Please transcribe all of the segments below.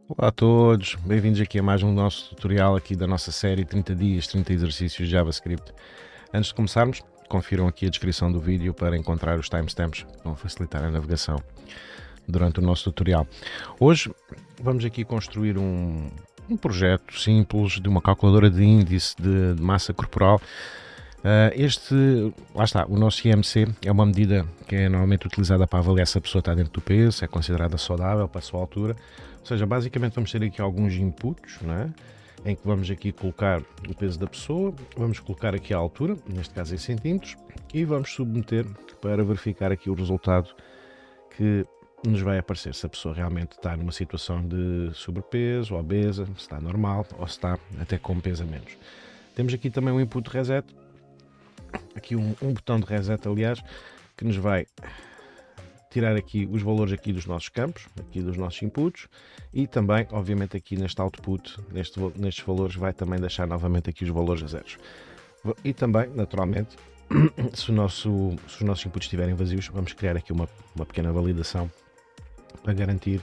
Olá a todos, bem-vindos aqui a mais um nosso tutorial aqui da nossa série 30 dias, 30 exercícios de JavaScript. Antes de começarmos, confiram aqui a descrição do vídeo para encontrar os timestamps que vão facilitar a navegação durante o nosso tutorial. Hoje vamos aqui construir um projeto simples de uma calculadora de índice de massa corporal. Lá está, o nosso IMC é uma medida que é normalmente utilizada para avaliar se a pessoa está dentro do peso, se é considerada saudável para a sua altura. Ou seja, basicamente vamos ter aqui alguns inputs, não é? Em que vamos aqui colocar o peso da pessoa, vamos colocar aqui a altura, neste caso em centímetros, e vamos submeter para verificar aqui o resultado que nos vai aparecer, se a pessoa realmente está numa situação de sobrepeso, obesa, se está normal ou se está até com peso a menos. Temos aqui também um input reset, aqui um botão de reset, aliás, que nos vai tirar aqui os valores aqui dos nossos campos, aqui dos nossos inputs, e também, obviamente, aqui neste output, nestes valores, vai também deixar novamente aqui os valores a zeros. E também, naturalmente, se os nossos inputs estiverem vazios, vamos criar aqui uma pequena validação para garantir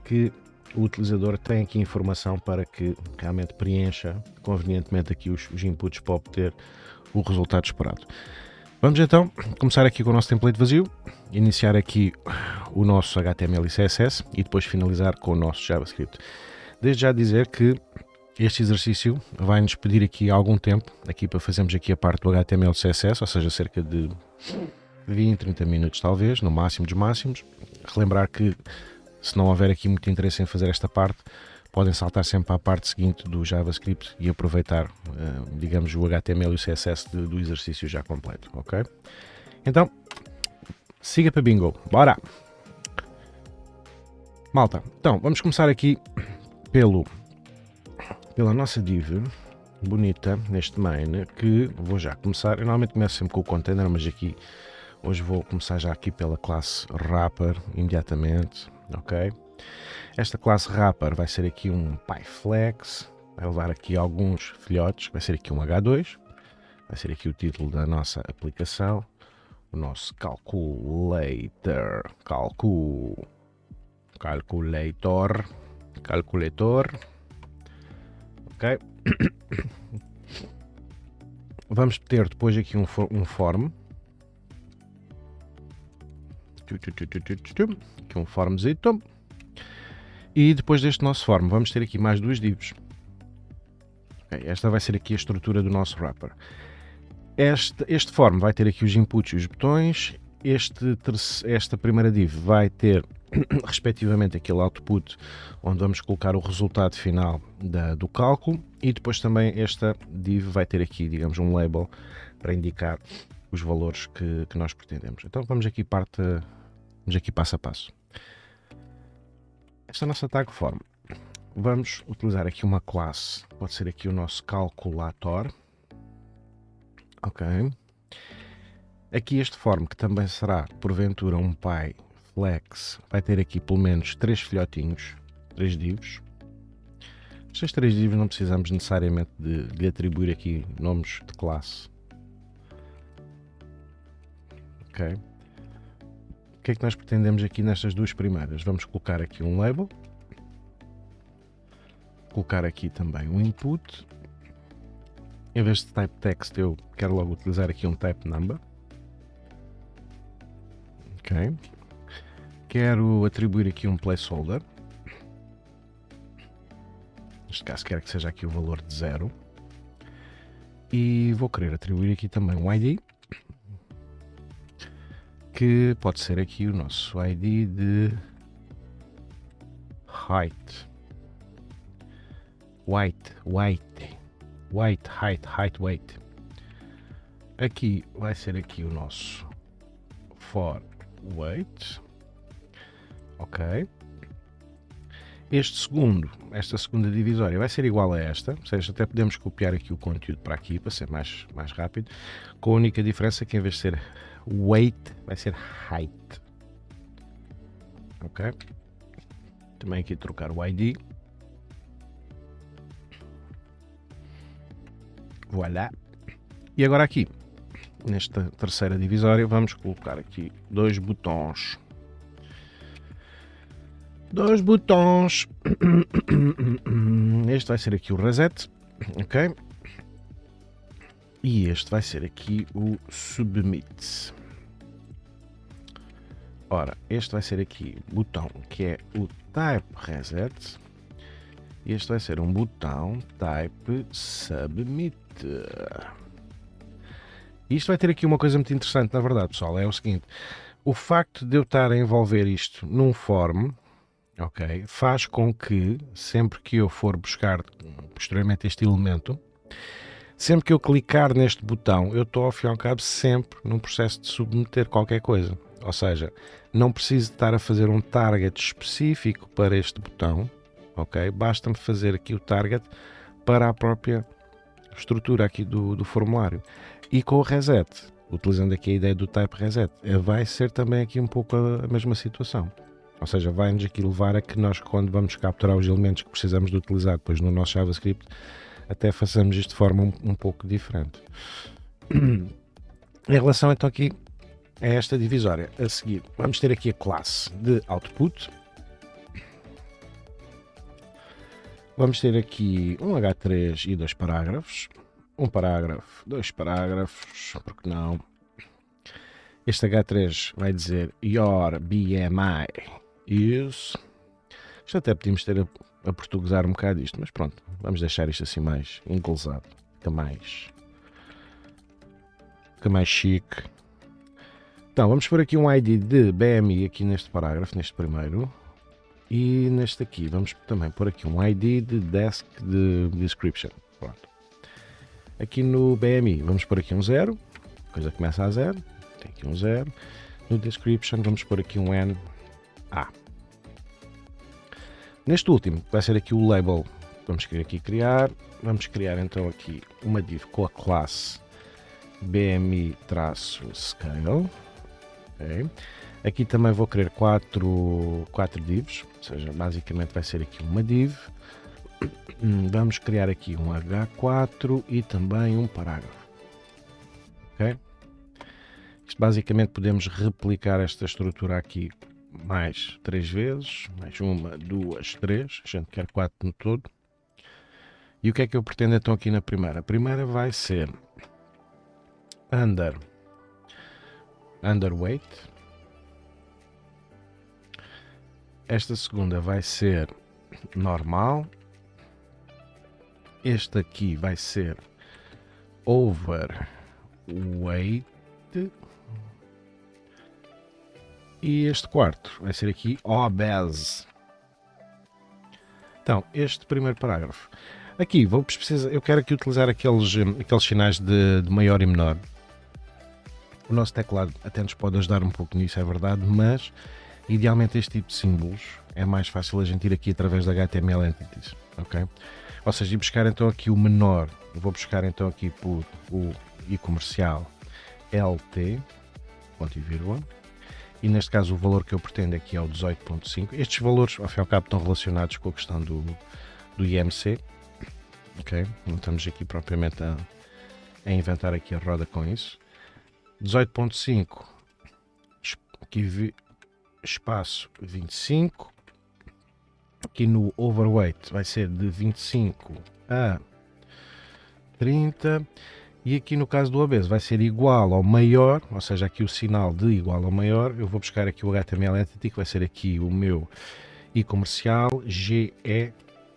que o utilizador tem aqui informação para que realmente preencha convenientemente aqui os inputs para obter o resultado esperado. Vamos então começar aqui com o nosso template vazio, iniciar aqui o nosso HTML e CSS e depois finalizar com o nosso JavaScript. Desde já dizer que este exercício vai nos pedir aqui algum tempo aqui para fazermos aqui a parte do HTML e CSS, ou seja, cerca de 20, 30 minutos talvez, no máximo dos máximos. Relembrar que se não houver aqui muito interesse em fazer esta parte, podem saltar sempre para a parte seguinte do JavaScript e aproveitar, digamos, o HTML e o CSS do exercício já completo, ok? Então, siga para bingo, bora! Malta, então, vamos começar aqui pela nossa div bonita, neste main, que vou já começar. Eu normalmente começo sempre com o container, mas aqui, hoje vou começar já aqui pela classe wrapper, imediatamente, ok? Esta classe wrapper vai ser aqui um PyFlex, vai levar aqui alguns filhotes, vai ser aqui um H2, vai ser aqui o título da nossa aplicação, o nosso calculator, ok? Vamos ter depois aqui um form, aqui um formzito. E depois deste nosso form, vamos ter aqui mais duas divs. Okay, esta vai ser aqui a estrutura do nosso wrapper. Este form vai ter aqui os inputs e os botões. Esta primeira div vai ter, respectivamente, aquele output, onde vamos colocar o resultado final do cálculo. E depois também esta div vai ter aqui, digamos, um label para indicar os valores que nós pretendemos. Então vamos aqui passo a passo. Esta nossa tag form, vamos utilizar aqui uma classe, pode ser aqui o nosso calculator, ok? Aqui este form, que também será porventura um PyFlex, vai ter aqui pelo menos 3 filhotinhos, 3 divs. Estas 3 divs não precisamos necessariamente de lhe atribuir aqui nomes de classe, ok? O que é que nós pretendemos aqui nestas duas primeiras? Vamos colocar aqui um label, colocar aqui também um input. Em vez de type text, eu quero logo utilizar aqui um type number. Ok. Quero atribuir aqui um placeholder. Neste caso quero que seja aqui o valor de 0. E vou querer atribuir aqui também um ID, que pode ser aqui o nosso ID de height, height. Aqui vai ser aqui o nosso for weight, ok? Esta segunda divisória vai ser igual a esta, ou seja, até podemos copiar aqui o conteúdo para aqui para ser mais rápido, com a única diferença que em vez de ser weight vai ser height, ok? Também aqui trocar o ID, voilà. E agora aqui, nesta terceira divisória, vamos colocar aqui dois botões Dois botões. Este vai ser aqui o reset, ok? E este vai ser aqui o submit. Ora, este vai ser aqui o botão que é o type reset. E este vai ser um botão type submit. Isto vai ter aqui uma coisa muito interessante, na verdade, pessoal, é o seguinte. O facto de eu estar a envolver isto num form, ok, faz com que, sempre que eu for buscar posteriormente este elemento, sempre que eu clicar neste botão, eu estou ao fim e ao cabo sempre num processo de submeter qualquer coisa. Ou seja, não preciso estar a fazer um target específico para este botão, ok? Basta-me fazer aqui o target para a própria estrutura aqui do formulário. E com o reset, utilizando aqui a ideia do type reset, vai ser também aqui um pouco a mesma situação. Ou seja, vai-nos aqui levar a que nós, quando vamos capturar os elementos que precisamos de utilizar depois no nosso JavaScript, até façamos isto de forma um pouco diferente. Em relação então aqui a esta divisória, a seguir vamos ter aqui a classe de output. Vamos ter aqui um H3 e 2 parágrafos. Um parágrafo, 2 parágrafos, porque não? Este H3 vai dizer Your BMI is. Isto até podíamos ter a portuguesar um bocado isto, mas pronto, vamos deixar isto assim mais inglesado, fica mais chique. Então, vamos pôr aqui um ID de BMI aqui neste parágrafo, neste primeiro. E neste aqui, vamos também pôr aqui um ID de Desk de Description. Pronto. Aqui no BMI, vamos pôr aqui um 0, coisa começa a 0, tem aqui um 0. No Description, vamos pôr aqui um NA. Neste último, vai ser aqui o label. Vamos aqui criar. Vamos criar então aqui uma div com a classe BMI-scale. Okay. Aqui também vou querer 4 divs, ou seja, basicamente vai ser aqui uma div. Vamos criar aqui um H4 e também um parágrafo. Ok? Isto basicamente podemos replicar esta estrutura aqui mais 3 vezes, mais 1, 2, 3, a gente quer 4 no todo. E o que é que eu pretendo então aqui na primeira? A primeira vai ser underweight. Esta segunda vai ser normal. Este aqui vai ser overweight. E este quarto vai ser aqui obese. Então, este primeiro parágrafo. Aqui, eu quero aqui utilizar aqueles sinais de maior e menor. O nosso teclado até nos pode ajudar um pouco nisso, é verdade, mas idealmente este tipo de símbolos é mais fácil a gente ir aqui através da HTML Entities, ok? Ou seja, ir buscar então aqui o menor, vou buscar então aqui por o e-comercial LT, ponto e vírgula, e neste caso o valor que eu pretendo aqui é o 18.5. Estes valores, ao fim e ao cabo, estão relacionados com a questão do IMC, ok? Não estamos aqui propriamente a inventar aqui a roda com isso. 18.5, aqui espaço 25, aqui no overweight vai ser de 25 a 30, e aqui no caso do obeso vai ser igual ao maior, ou seja, aqui o sinal de igual ao maior. Eu vou buscar aqui o HTML Entity, que vai ser aqui o meu e-comercial, GE,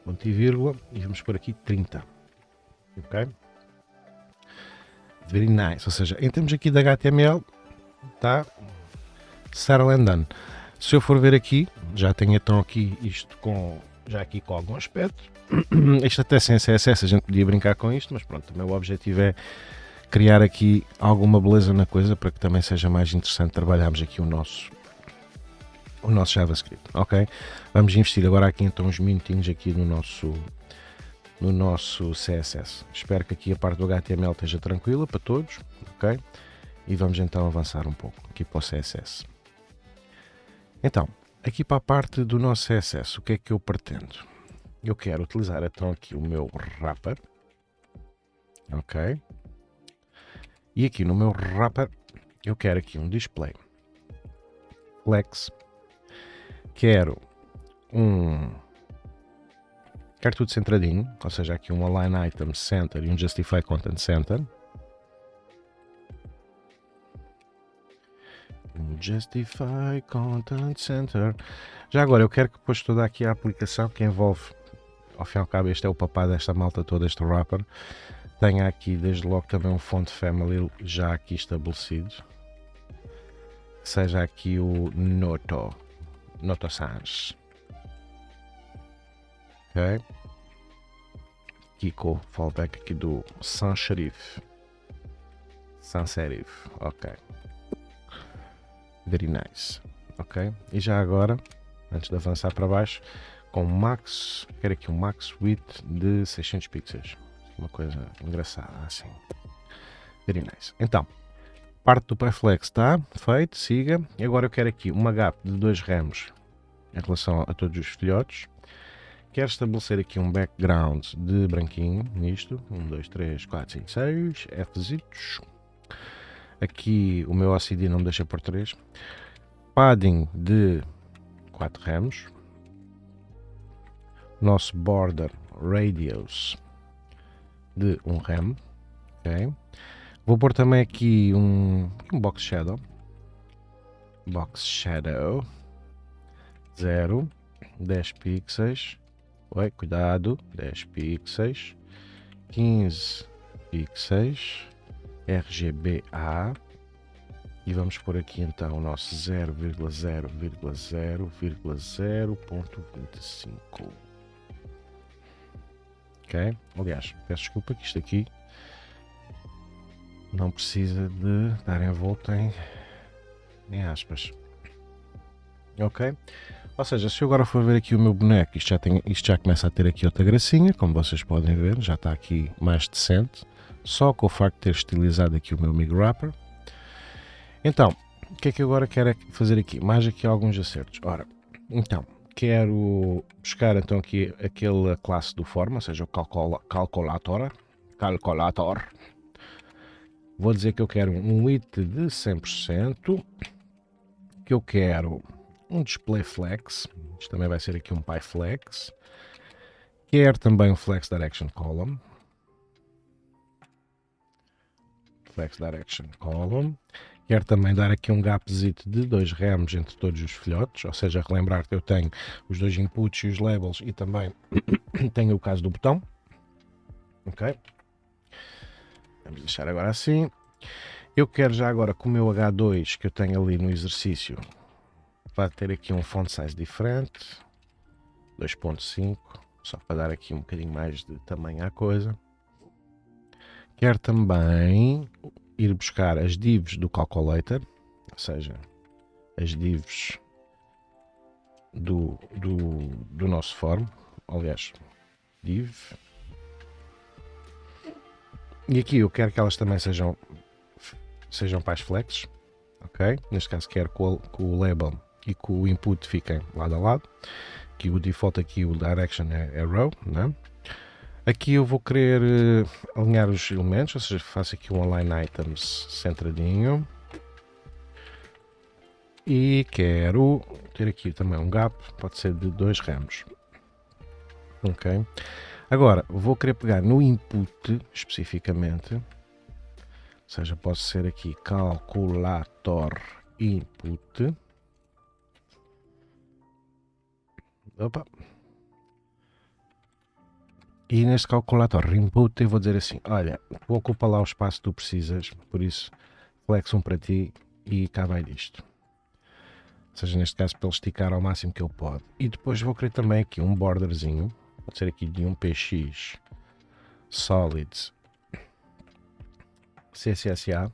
ponto e vírgula, e vamos por aqui 30, ok? Very nice, ou seja, em termos aqui da HTML, está settle and done. Se eu for ver aqui, já tenho então aqui isto com algum aspecto. Isto até sem CSS a gente podia brincar com isto, mas pronto, também o objetivo é criar aqui alguma beleza na coisa para que também seja mais interessante trabalharmos aqui o nosso JavaScript, ok? Vamos investir agora aqui então uns minutinhos aqui no nosso CSS. Espero que aqui a parte do HTML esteja tranquila para todos, ok? E vamos então avançar um pouco aqui para o CSS. Então, aqui para a parte do nosso CSS, o que é que eu pretendo? Eu quero utilizar então aqui o meu wrapper, ok? E aqui no meu wrapper eu quero aqui um display flex, quero quero tudo centradinho, ou seja, aqui um Align Item Center e um Justify Content Center. Justify Content Center. Já agora eu quero que depois toda aqui a aplicação que envolve, ao fim e ao cabo, este é o papá desta malta toda, este wrapper, tenha aqui desde logo também um font family já aqui estabelecido, que seja aqui o Noto Sans, ok? Aqui com o fallback aqui do Sans Serif, ok, very nice, ok? E já agora, antes de avançar para baixo, com max, quero aqui um max width de 600 pixels, uma coisa engraçada assim, very nice. Então, parte do PyFlex está feito, siga. E agora eu quero aqui uma gap de 2 ramos em relação a todos os filhotes. Quero estabelecer aqui um background de branquinho nisto, 1, 2, 3, 4, 5, 6, Fzitos. Aqui o meu OCD não me deixa por 3. Padding de 4 ramos. Nosso border radius de 1 ramo, ok? Vou pôr também aqui um box shadow. Box shadow 0, 10 pixels. Oi, cuidado, 10 pixels, 15 pixels, RGBA. E vamos pôr aqui então o nosso 0,0,0,0.25. Ok? Aliás, peço desculpa que isto aqui não precisa de dar envolto em aspas. Ok? Ou seja, se eu agora for ver aqui o meu boneco, isto já começa a ter aqui outra gracinha, como vocês podem ver, já está aqui mais decente, só com o facto de ter estilizado aqui o meu MIG Wrapper. Então, o que é que eu agora quero fazer aqui? Mais aqui alguns acertos. Ora, então, quero buscar então aqui aquela classe do form, ou seja, o calculator. Vou dizer que eu quero um width de 100%, que eu quero um display flex, isto também vai ser aqui um PyFlex, quero também um flex direction column, quero também dar aqui um gapzito de 2 ramos entre todos os filhotes, ou seja, relembrar que eu tenho os 2 inputs e os labels e também tenho o caso do botão, ok? Vamos deixar agora assim. Eu quero já agora com o meu H2 que eu tenho ali no exercício, vai ter aqui um font size diferente, 2.5, só para dar aqui um bocadinho mais de tamanho à coisa. Quero também ir buscar as divs do calculator, ou seja, as divs do nosso form, aliás, div. E aqui eu quero que elas também sejam PyFlex, ok? Neste caso quero que o label e que o input fiquem lado a lado. Aqui o default, aqui o direction é row, né? Aqui eu vou querer alinhar os elementos, ou seja, faço aqui um align items centradinho. E quero ter aqui também um gap, pode ser de 2 ramos. Ok? Agora, vou querer pegar no input especificamente, ou seja, posso ser aqui calculator input. Opa! E neste calculator input eu vou dizer assim, olha, vou ocupar lá o espaço que tu precisas, por isso flex um para ti e cá vai disto. Ou seja, neste caso para ele esticar ao máximo que ele pode. E depois vou querer também aqui um borderzinho, pode ser aqui de um PX Solids CSSA.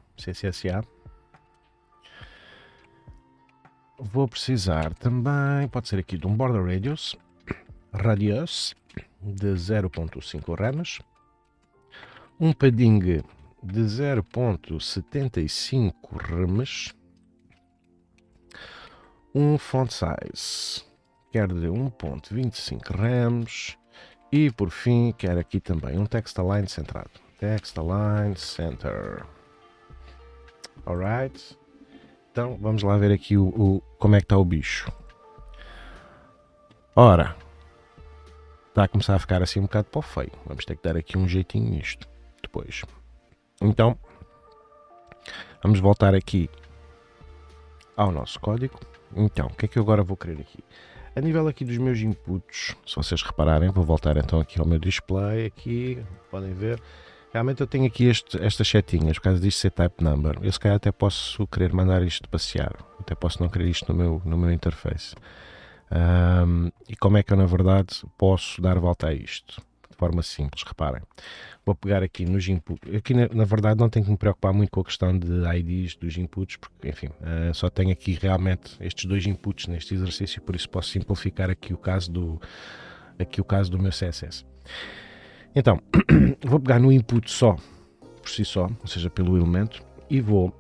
Vou precisar também, pode ser aqui de um border radius de 0.5 ramos, um padding de 0.75 ramos, um font size quero de 1.25 ramos e por fim quero aqui também um text align centrado. Text align center. Alright. Então vamos lá ver aqui como é que está o bicho. Ora, está a começar a ficar assim um bocado para o feio. Vamos ter que dar aqui um jeitinho nisto depois. Então, vamos voltar aqui ao nosso código. Então, o que é que eu agora vou querer aqui? A nível aqui dos meus inputs, se vocês repararem, vou voltar então aqui ao meu display, aqui, podem ver. Realmente eu tenho aqui estas setinhas, por causa disto ser type number. Eu se calhar até posso querer mandar isto passear, até posso não querer isto no meu interface. E como é que eu na verdade posso dar volta a isto? De forma simples, reparem. Vou pegar aqui nos inputs. Aqui na verdade não tenho que me preocupar muito com a questão de IDs dos inputs, porque enfim, só tenho aqui realmente estes dois inputs neste exercício, por isso posso simplificar aqui o caso do meu CSS. Então, vou pegar no input só, por si só, ou seja, pelo elemento, e vou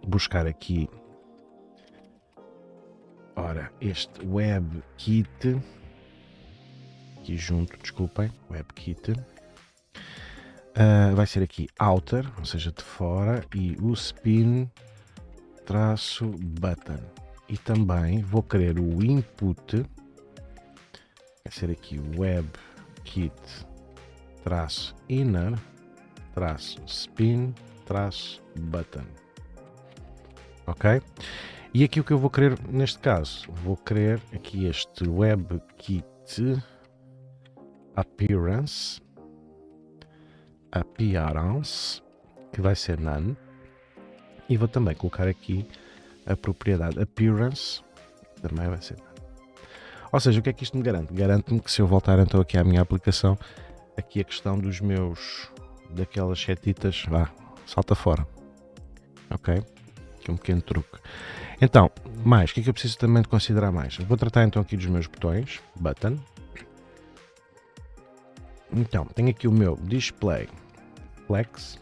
buscar aqui, ora, este WebKit, aqui junto, desculpem, WebKit, vai ser aqui outer, ou seja, de fora, e o spin traço button. E também vou querer o input, vai ser aqui WebKit traço inner traço spin traço button. Ok? E aqui o que eu vou querer neste caso, vou querer aqui este WebKit appearance, que vai ser none, e vou também colocar aqui a propriedade appearance, também vai ser none. Ou seja, o que é que isto me garante? Garante-me que se eu voltar então aqui à minha aplicação, aqui a questão dos meus, daquelas setitas, salta fora. Ok? Aqui um pequeno truque. Então, mais, o que é que eu preciso também de considerar mais? Vou tratar então aqui dos meus botões, button. Então, tenho aqui o meu display flex.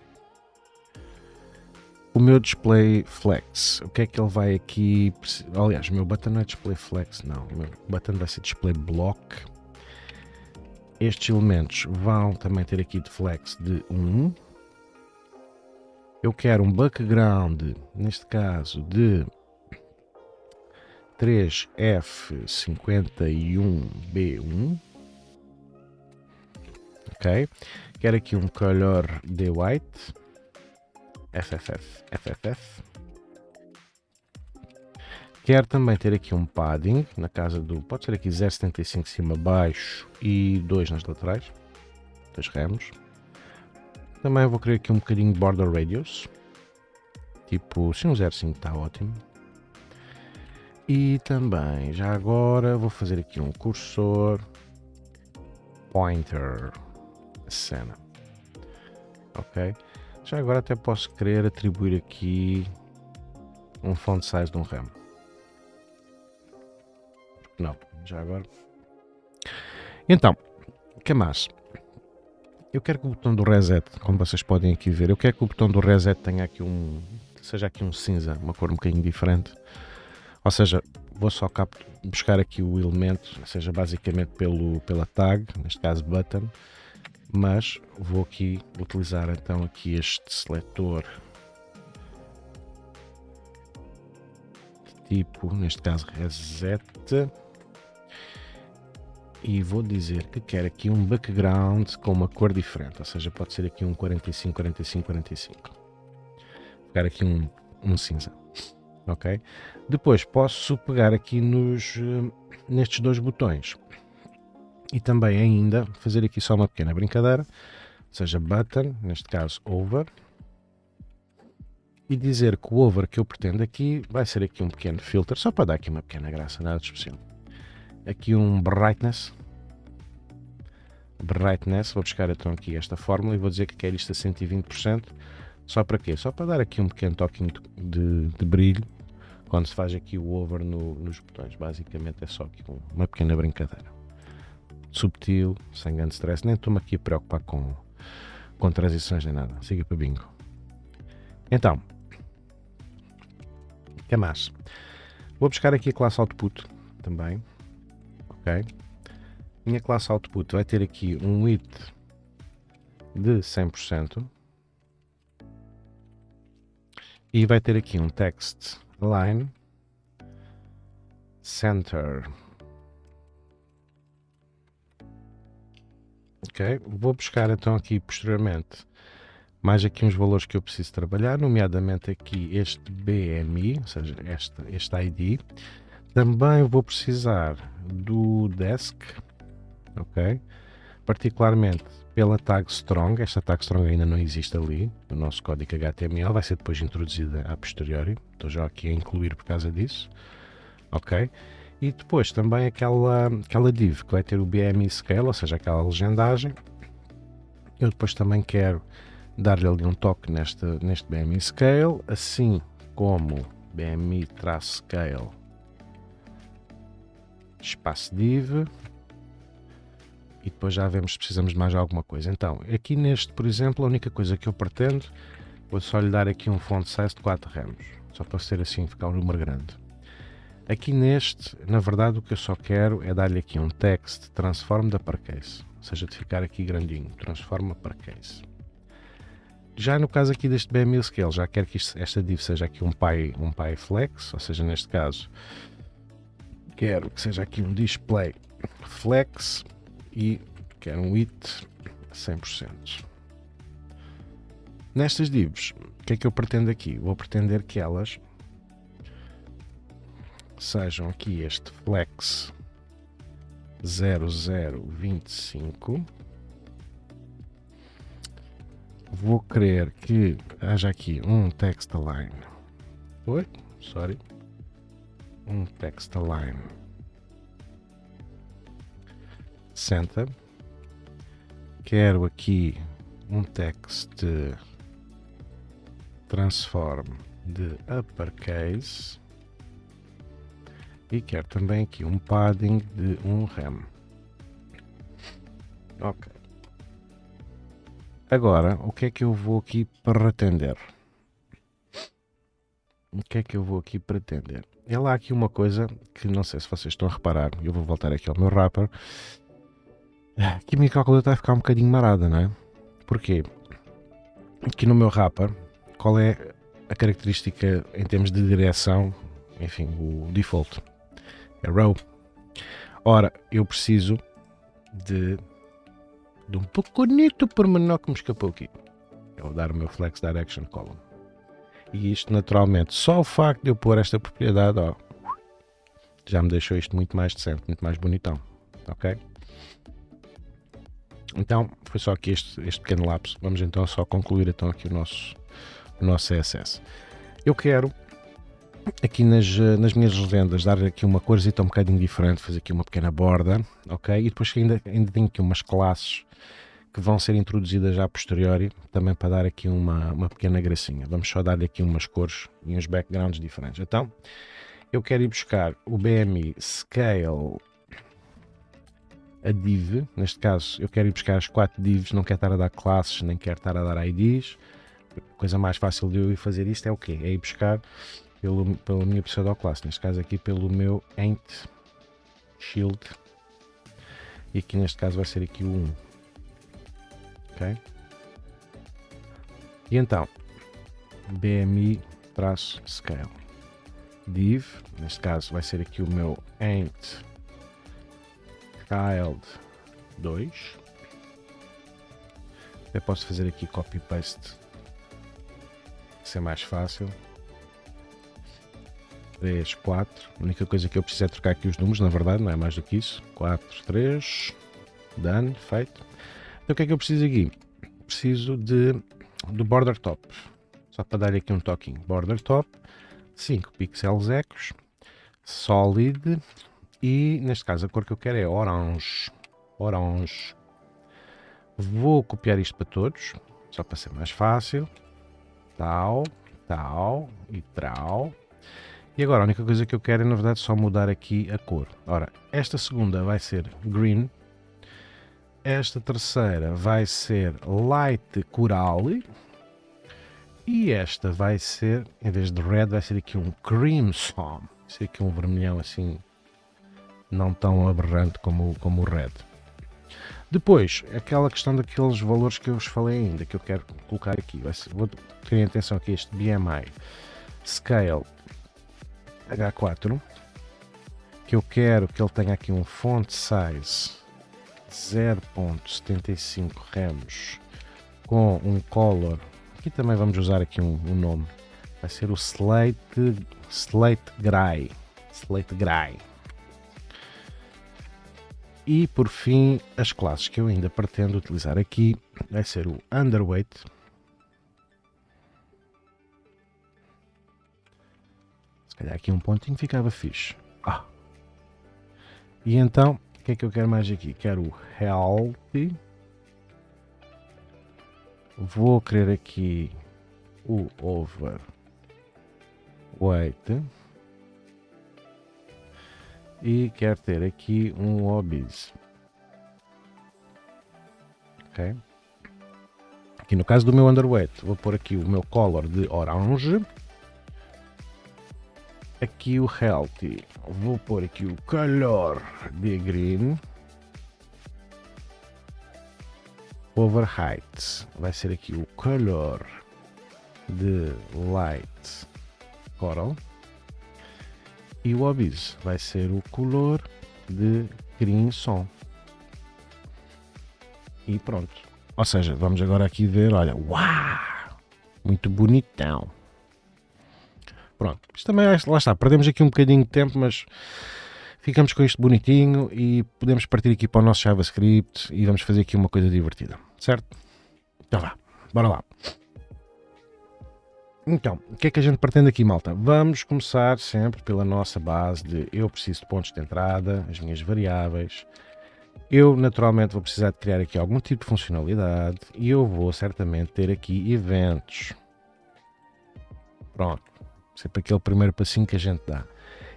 O meu display flex, o que é que ele vai aqui... Aliás, o meu button não é display flex, não. O meu button vai ser display block. Estes elementos vão também ter aqui de flex de 1. Eu quero um background, neste caso, de 3F51B1. Ok. Quero aqui um color de white. FFF. Quero também ter aqui um padding na casa do, pode ser aqui 0,75 cima baixo e 2 nas laterais, 2 remos. Também vou querer aqui um bocadinho de border radius, tipo se um 0,5 está ótimo. E também, já agora, vou fazer aqui um cursor pointer cena. Ok? Já agora até posso querer atribuir aqui um font size de um remo. Não, já agora. Então, o que mais? Eu quero que o botão do reset, como vocês podem aqui ver, eu quero que o botão do reset tenha aqui seja aqui um cinza, uma cor um bocadinho diferente. Ou seja, vou só buscar aqui o elemento, seja basicamente pela tag, neste caso button, mas vou aqui utilizar então aqui este seletor de tipo, neste caso reset, e vou dizer que quero aqui um background com uma cor diferente, ou seja, pode ser aqui um 45, 45, 45. Vou pegar aqui um cinza. Ok? Depois posso pegar aqui nestes dois botões e também ainda fazer aqui só uma pequena brincadeira, ou seja, button, neste caso over, e dizer que o over que eu pretendo aqui vai ser aqui um pequeno filter, só para dar aqui uma pequena graça, nada de especial. Aqui um brightness, vou buscar então aqui esta fórmula e vou dizer que quero isto a 120%, só para quê? Só para dar aqui um pequeno toquinho de brilho, quando se faz aqui o over nos botões. Basicamente é só aqui uma pequena brincadeira. Subtil, sem grande stress, nem estou-me aqui a preocupar com transições nem nada. Siga para bingo. Então, o que é mais? Vou buscar aqui a classe output também. Ok? Minha classe output vai ter aqui um width de 100% e vai ter aqui um text line center ok? Vou buscar então aqui posteriormente mais aqui uns valores que eu preciso trabalhar, nomeadamente aqui este BMI, ou seja, este ID. Também vou precisar do desk, ok? Particularmente pela tag strong. Esta tag strong ainda não existe ali no nosso código HTML, vai ser depois introduzida a posteriori, estou já aqui a incluir por causa disso, ok? E depois também aquela div que vai ter o BMI scale, ou seja, aquela legendagem. Eu depois também quero dar-lhe ali um toque neste BMI scale, assim como BMI-scale espaço div, e depois já vemos se precisamos de mais alguma coisa. Então, aqui neste, por exemplo, a única coisa que eu pretendo, vou só lhe dar aqui um font size de 4 ramos, só para ser assim, ficar um número grande. Aqui neste, na verdade, o que eu só quero é dar-lhe aqui um text transform de uppercase, ou seja, de ficar aqui grandinho, transform uppercase. Já no caso aqui deste BMI scale, já quero que esta div seja aqui um pie flex, ou seja, neste caso, quero que seja aqui um display flex e quero um width 100%. Nestas divs, o que é que eu pretendo aqui? Vou pretender que elas sejam aqui este flex 0025. Vou querer que haja aqui um text align. Um text align center. Quero aqui um text transform de uppercase e quero também aqui um padding de 1 rem. Ok. Agora, o que é que eu vou aqui pretender? É lá aqui uma coisa que não sei se vocês estão a reparar, eu vou voltar aqui ao meu wrapper, que a minha calculadora vai ficar um bocadinho marada, não é? Porquê? Aqui no meu wrapper, qual é a característica em termos de direção, enfim, o default? É row. Ora, eu preciso de um pequenito pormenor que me escapou aqui. É o dar o meu flex direction column. E isto naturalmente, só o facto de eu pôr esta propriedade, ó, já me deixou isto muito mais decente, muito mais bonitão, ok? Então, foi só aqui este pequeno lapso. Vamos então só concluir então aqui o nosso CSS. Eu quero aqui nas minhas legendas dar aqui uma corzita um bocadinho diferente, fazer aqui uma pequena borda, ok? E depois ainda tenho aqui umas classes que vão ser introduzidas já a posteriori, também para dar aqui uma pequena gracinha. Vamos só dar-lhe aqui umas cores e uns backgrounds diferentes. Então, eu quero ir buscar o BMI Scale, a div, neste caso eu quero ir buscar as 4 divs, não quero estar a dar classes, nem quero estar a dar IDs. A coisa mais fácil de eu ir fazer isto é o quê? É ir buscar pela minha pseudoclasse, neste caso aqui pelo meu Ain't Shield, e aqui neste caso vai ser aqui o 1. Ok? E então, BMI-scale div, neste caso vai ser aqui o meu Ain't Child 2. Eu posso fazer aqui copy paste, ser mais fácil. 3, 4. A única coisa que eu preciso é trocar aqui os números, na verdade, não é mais do que isso. 4, 3. Done, feito. Então o que é que eu preciso aqui? Preciso do border top. Só para dar aqui um toquinho. Border top, 5 pixels ecos, solid, e neste caso a cor que eu quero é orange. Orange. Vou copiar isto para todos, só para ser mais fácil. Tal, tal e tal. E agora a única coisa que eu quero é, na verdade, só mudar aqui a cor. Ora, esta segunda vai ser green. Esta terceira vai ser light coral. E esta vai ser, em vez de red, vai ser aqui um crimson. Vai ser aqui um vermelhão assim, não tão aberrante como o red. Depois, aquela questão daqueles valores que eu vos falei ainda, que eu quero colocar aqui. Vou ter atenção aqui este BMI Scale H4, que eu quero que ele tenha aqui um font size de 0.75 rems com um color, aqui também vamos usar aqui um nome, vai ser o Slate Gray. E por fim, as classes que eu ainda pretendo utilizar aqui vai ser o Underweight, se calhar aqui um pontinho ficava fixe. E então, o que é que eu quero mais aqui? Quero o Healthy, vou querer aqui o Overweight e quero ter aqui um Obese. Ok? Aqui no caso do meu Underweight, vou pôr aqui o meu color de orange. Aqui o Healthy, vou pôr aqui o color de green. Overweight vai ser aqui o color de light coral. E o Obese vai ser o color de green som. E pronto. Ou seja, vamos agora aqui ver, olha, uau! Muito bonitão. Pronto, isto também, lá está, perdemos aqui um bocadinho de tempo, mas ficamos com isto bonitinho e podemos partir aqui para o nosso JavaScript e vamos fazer aqui uma coisa divertida, certo? Então vá, bora lá. Então, o que é que a gente pretende aqui, malta? Vamos começar sempre pela nossa base de eu preciso de pontos de entrada, as minhas variáveis. Eu naturalmente vou precisar de criar aqui algum tipo de funcionalidade e eu vou certamente ter aqui eventos. Pronto, sempre aquele primeiro passinho que a gente dá.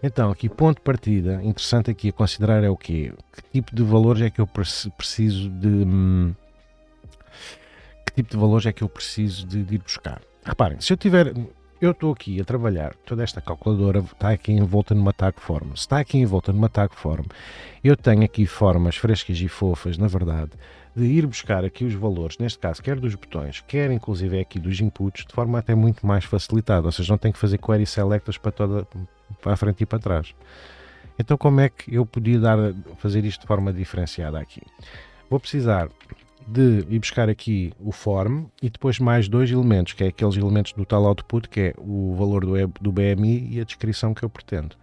Então, aqui ponto de partida, interessante aqui a considerar é o quê? Que tipo de valores é que eu preciso de... Que tipo de valores é que eu preciso de ir buscar? Reparem, se eu tiver... Eu estou aqui a trabalhar, toda esta calculadora está aqui envolta numa tag form. Se está aqui envolta numa tag form, eu tenho aqui formas frescas e fofas, na verdade, de ir buscar aqui os valores, neste caso, quer dos botões, quer inclusive aqui dos inputs, de forma até muito mais facilitada. Ou seja, não tenho que fazer query selectors para a frente e para trás. Então, como é que eu podia fazer isto de forma diferenciada aqui? Vou precisar de ir buscar aqui o form e depois mais dois elementos, que é aqueles elementos do tal output, que é o valor do BMI e a descrição que eu pretendo.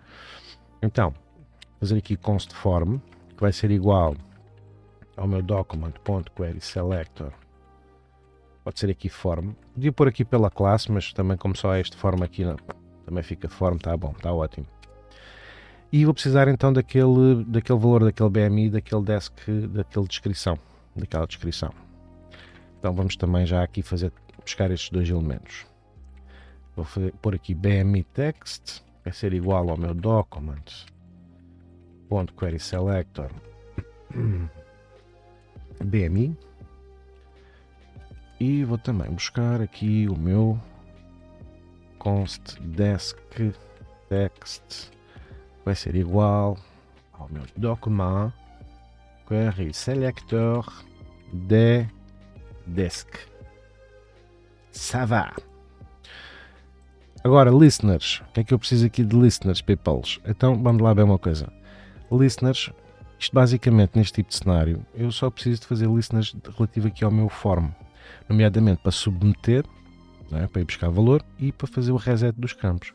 Então, fazer aqui const form, que vai ser igual ao meu document.querySelector, pode ser aqui form, podia pôr aqui pela classe, mas também como só é este form aqui, não, também fica form, tá bom, tá ótimo. E vou precisar então daquele valor, daquele BMI, daquela descrição. Então vamos também já aqui buscar estes dois elementos. Vou pôr aqui BMI text, vai ser igual ao meu document.querySelector BMI, e vou também buscar aqui o meu const desk text, vai ser igual ao meu document query selector de desk. Ça va. Agora, listeners. O que é que eu preciso aqui de listeners, peoples? Então, vamos lá ver uma coisa. Listeners, isto basicamente, neste tipo de cenário, eu só preciso de fazer listeners relativo aqui ao meu form. Nomeadamente para submeter, não é? Para ir buscar valor e para fazer o reset dos campos.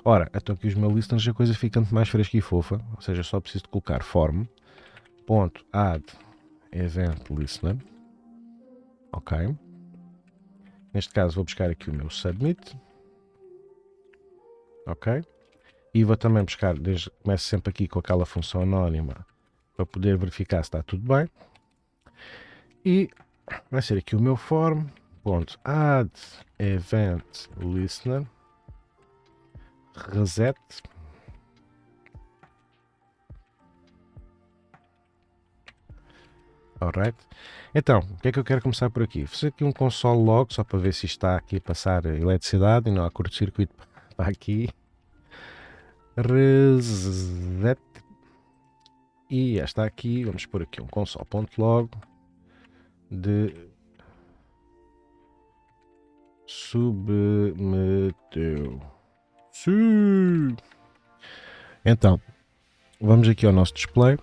Ora, então aqui os meus listeners a coisa fica muito mais fresca e fofa, ou seja, só preciso de colocar form.add event listener, ok? Neste caso vou buscar aqui o meu submit, ok? E vou também buscar, começo sempre aqui com aquela função anónima para poder verificar se está tudo bem. E vai ser aqui o meu form.add event listener reset. Alright. Então, o que é que eu quero começar por aqui? Vou fazer aqui um console log só para ver se está aqui a passar eletricidade e não há curto-circuito para aqui. Reset. E já está aqui. Vamos pôr aqui um console.log de submeteu. Sim. Então, vamos aqui ao nosso display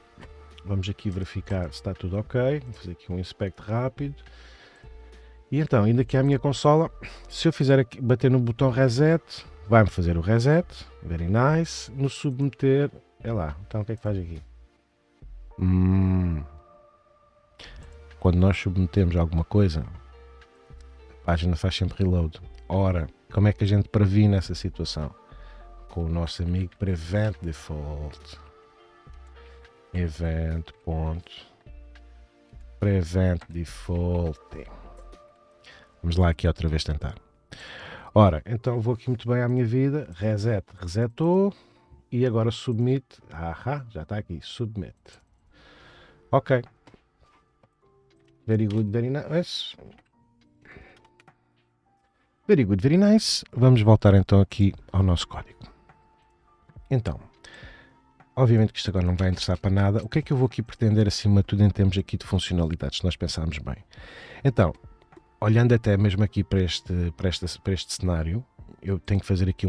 vamos aqui verificar se está tudo ok, vou fazer aqui um inspect rápido. E então, indo aqui à minha consola, se eu fizer aqui, bater no botão reset, vai-me fazer o reset, very nice. No submeter, é lá, então o que é que faz aqui? Quando nós submetemos alguma coisa, a página faz sempre reload. Ora, como é que a gente previne essa situação? Com o nosso amigo Prevent Default. Event.prevent default. Vamos lá aqui outra vez tentar. Ora, então vou aqui muito bem à minha vida. Reset, resetou. E agora submit. Já está aqui. Submit. Ok. Very good, very nice. Very good, very nice. Vamos voltar então aqui ao nosso código. Então, obviamente que isto agora não vai interessar para nada. O que é que eu vou aqui pretender acima de tudo em termos aqui de funcionalidades, se nós pensarmos bem? Então, olhando até mesmo aqui para este cenário, eu tenho que fazer aqui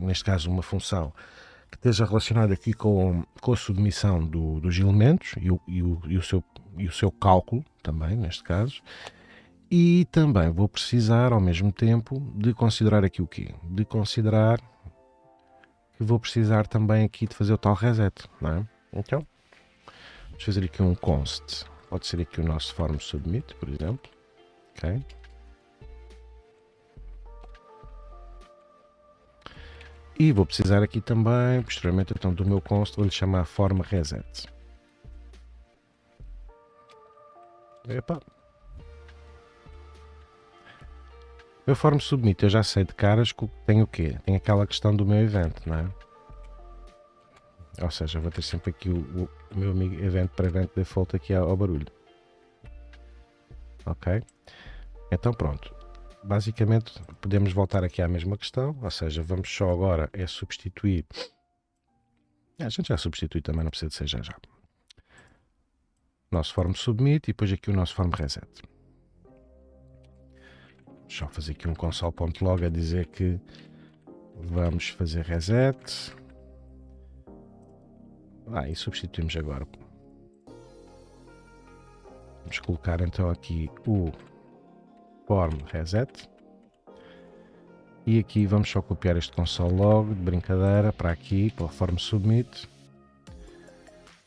neste caso uma função que esteja relacionada aqui com a submissão dos elementos e o seu cálculo também, neste caso. E também vou precisar, ao mesmo tempo, de considerar aqui o quê? De considerar que vou precisar também aqui de fazer o tal reset, não é? Então, vamos fazer aqui um const. Pode ser aqui o nosso form submit, por exemplo. Ok. E vou precisar aqui também, posteriormente, então, do meu const, vou-lhe chamar form reset. Epa. Meu form submit, eu já sei de caras que tem o quê? Tem aquela questão do meu evento, não é? Ou seja, vou ter sempre aqui o meu amigo event para event default aqui ao barulho. Ok? Então pronto. Basicamente podemos voltar aqui à mesma questão, ou seja, vamos só agora é substituir. A gente já substitui também, não precisa de ser já. Nosso form submit e depois aqui o nosso form reset. Só fazer aqui um console.log a dizer que vamos fazer reset. E substituímos agora. Vamos colocar então aqui o form reset. E aqui vamos só copiar este console.log de brincadeira para aqui, para o form submit.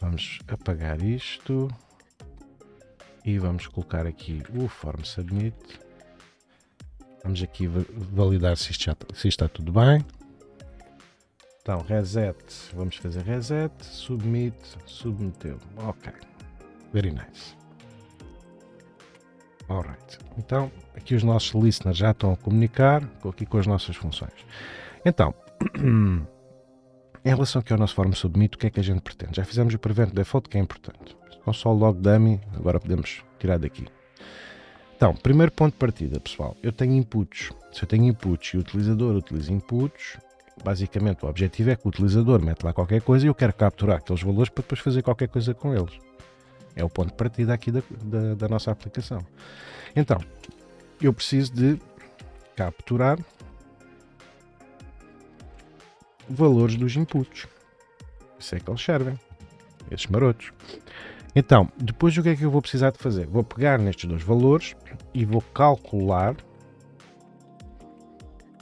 Vamos apagar isto. E vamos colocar aqui o form submit. Vamos aqui validar se isto está tudo bem. Então, reset, vamos fazer reset, submit, submeteu. Ok, very nice. Alright, então aqui os nossos listeners já estão a comunicar aqui com as nossas funções. Então, em relação aqui ao nosso form submit, o que é que a gente pretende? Já fizemos o prevent default, que é importante. Console.log dummy, agora podemos tirar daqui. Então, primeiro ponto de partida, pessoal, eu tenho inputs. Se eu tenho inputs e o utilizador utiliza inputs, basicamente o objetivo é que o utilizador mete lá qualquer coisa e eu quero capturar aqueles valores para depois fazer qualquer coisa com eles. É o ponto de partida aqui da nossa aplicação. Então, eu preciso de capturar valores dos inputs. Isso é que eles servem, esses marotos. Então, depois o que é que eu vou precisar de fazer? Vou pegar nestes dois valores e vou calcular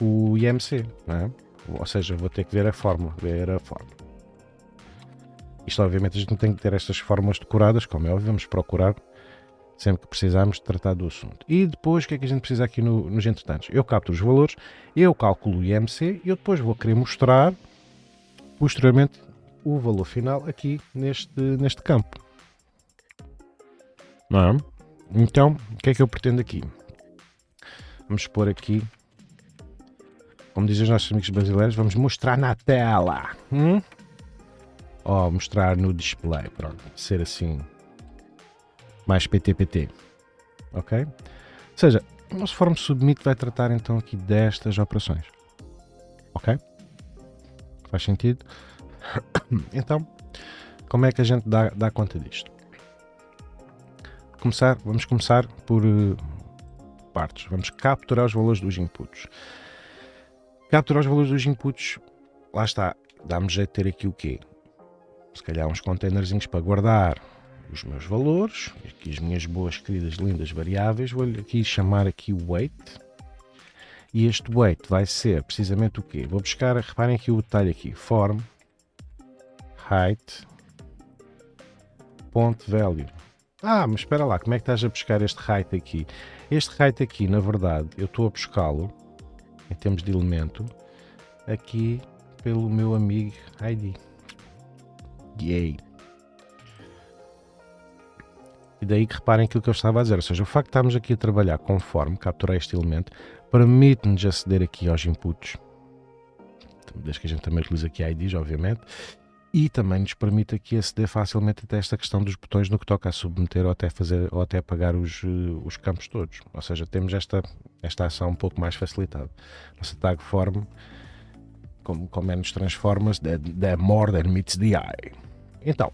o IMC, não é? Ou seja, vou ter que ver a fórmula. Isto, obviamente, a gente não tem que ter estas fórmulas decoradas, como é óbvio, vamos procurar sempre que precisarmos de tratar do assunto. E depois, o que é que a gente precisa aqui nos entretantos? Eu capturo os valores, eu calculo o IMC e eu depois vou querer mostrar, posteriormente, o valor final aqui neste campo. Não é? Então, o que é que eu pretendo aqui? Vamos pôr aqui, como dizem os nossos amigos brasileiros, vamos mostrar na tela. Ou mostrar no display, pronto, ser assim, mais PTPT, ok? Ou seja, o nosso form submit vai tratar então aqui destas operações, ok? Faz sentido? Então, como é que a gente dá conta disto? Vamos começar por partes. Vamos capturar os valores dos inputs. Capturar os valores dos inputs, lá está, dá-me jeito de ter aqui o quê? se calhar uns containerzinhos para guardar os meus valores, aqui as minhas boas, queridas, lindas variáveis. Vou-lhe aqui chamar aqui o weight. E este weight vai ser precisamente o quê? Vou buscar, reparem aqui o detalhe aqui, form, height, point value. Mas espera lá, como é que estás a buscar este height aqui? Este height aqui, na verdade, eu estou a buscá-lo, em termos de elemento, aqui pelo meu amigo ID. Yay! E daí que reparem aquilo que eu estava a dizer, ou seja, o facto de estarmos aqui a trabalhar conforme, capturar este elemento, permite-nos aceder aqui aos inputs, desde que a gente também utiliza aqui IDs, obviamente, e também nos permite aqui aceder facilmente até esta questão dos botões no que toca a submeter ou até apagar os campos todos. Ou seja, temos esta ação um pouco mais facilitada. Nossa tag form, como é nos transformas, the more than meets the eye. Então,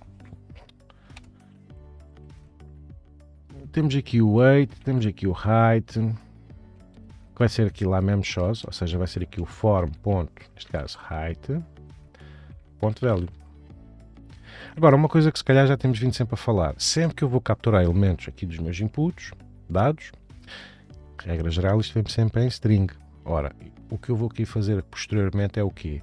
temos aqui o weight, temos aqui o height, que vai ser aqui lá mesmo shows, ou seja, vai ser aqui o form, ponto, neste caso height, ponto value. Agora, uma coisa que se calhar já temos vindo sempre a falar, sempre que eu vou capturar elementos aqui dos meus inputs, dados, regra geral, isto vem sempre em string. Ora, o que eu vou aqui fazer posteriormente é o quê?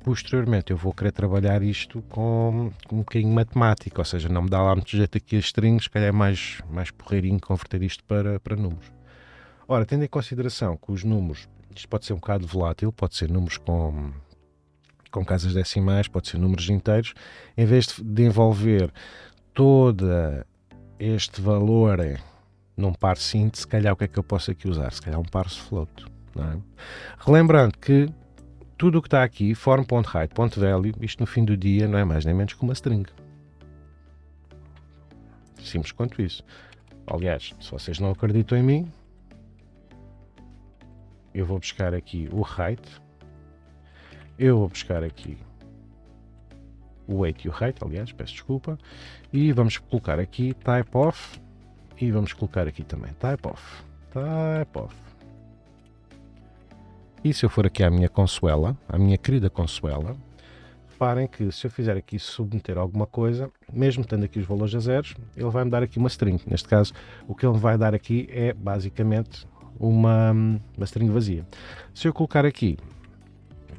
Posteriormente eu vou querer trabalhar isto com um bocadinho matemática, ou seja, não me dá lá muito jeito aqui a strings, se calhar é mais porreirinho converter isto para números. Ora, tendo em consideração que os números, isto pode ser um bocado volátil, pode ser números com casas decimais, pode ser números inteiros, em vez de envolver todo este valor num parse int, se calhar o que é que eu posso aqui usar? Se calhar um parse float. Não é? Relembrando que tudo o que está aqui, form.height.value, isto no fim do dia não é mais nem menos que uma string. Simples quanto isso. Aliás, se vocês não acreditam em mim, eu vou buscar aqui o height, eu vou buscar aqui o weight e o height, aliás, peço desculpa, e vamos colocar aqui type of, e vamos colocar aqui também type of. E se eu for aqui à minha consuela, à minha querida consuela, reparem que se eu fizer aqui submeter alguma coisa, mesmo tendo aqui os valores a zeros, ele vai me dar aqui uma string. Neste caso, o que ele vai dar aqui é basicamente uma string vazia. Se eu colocar aqui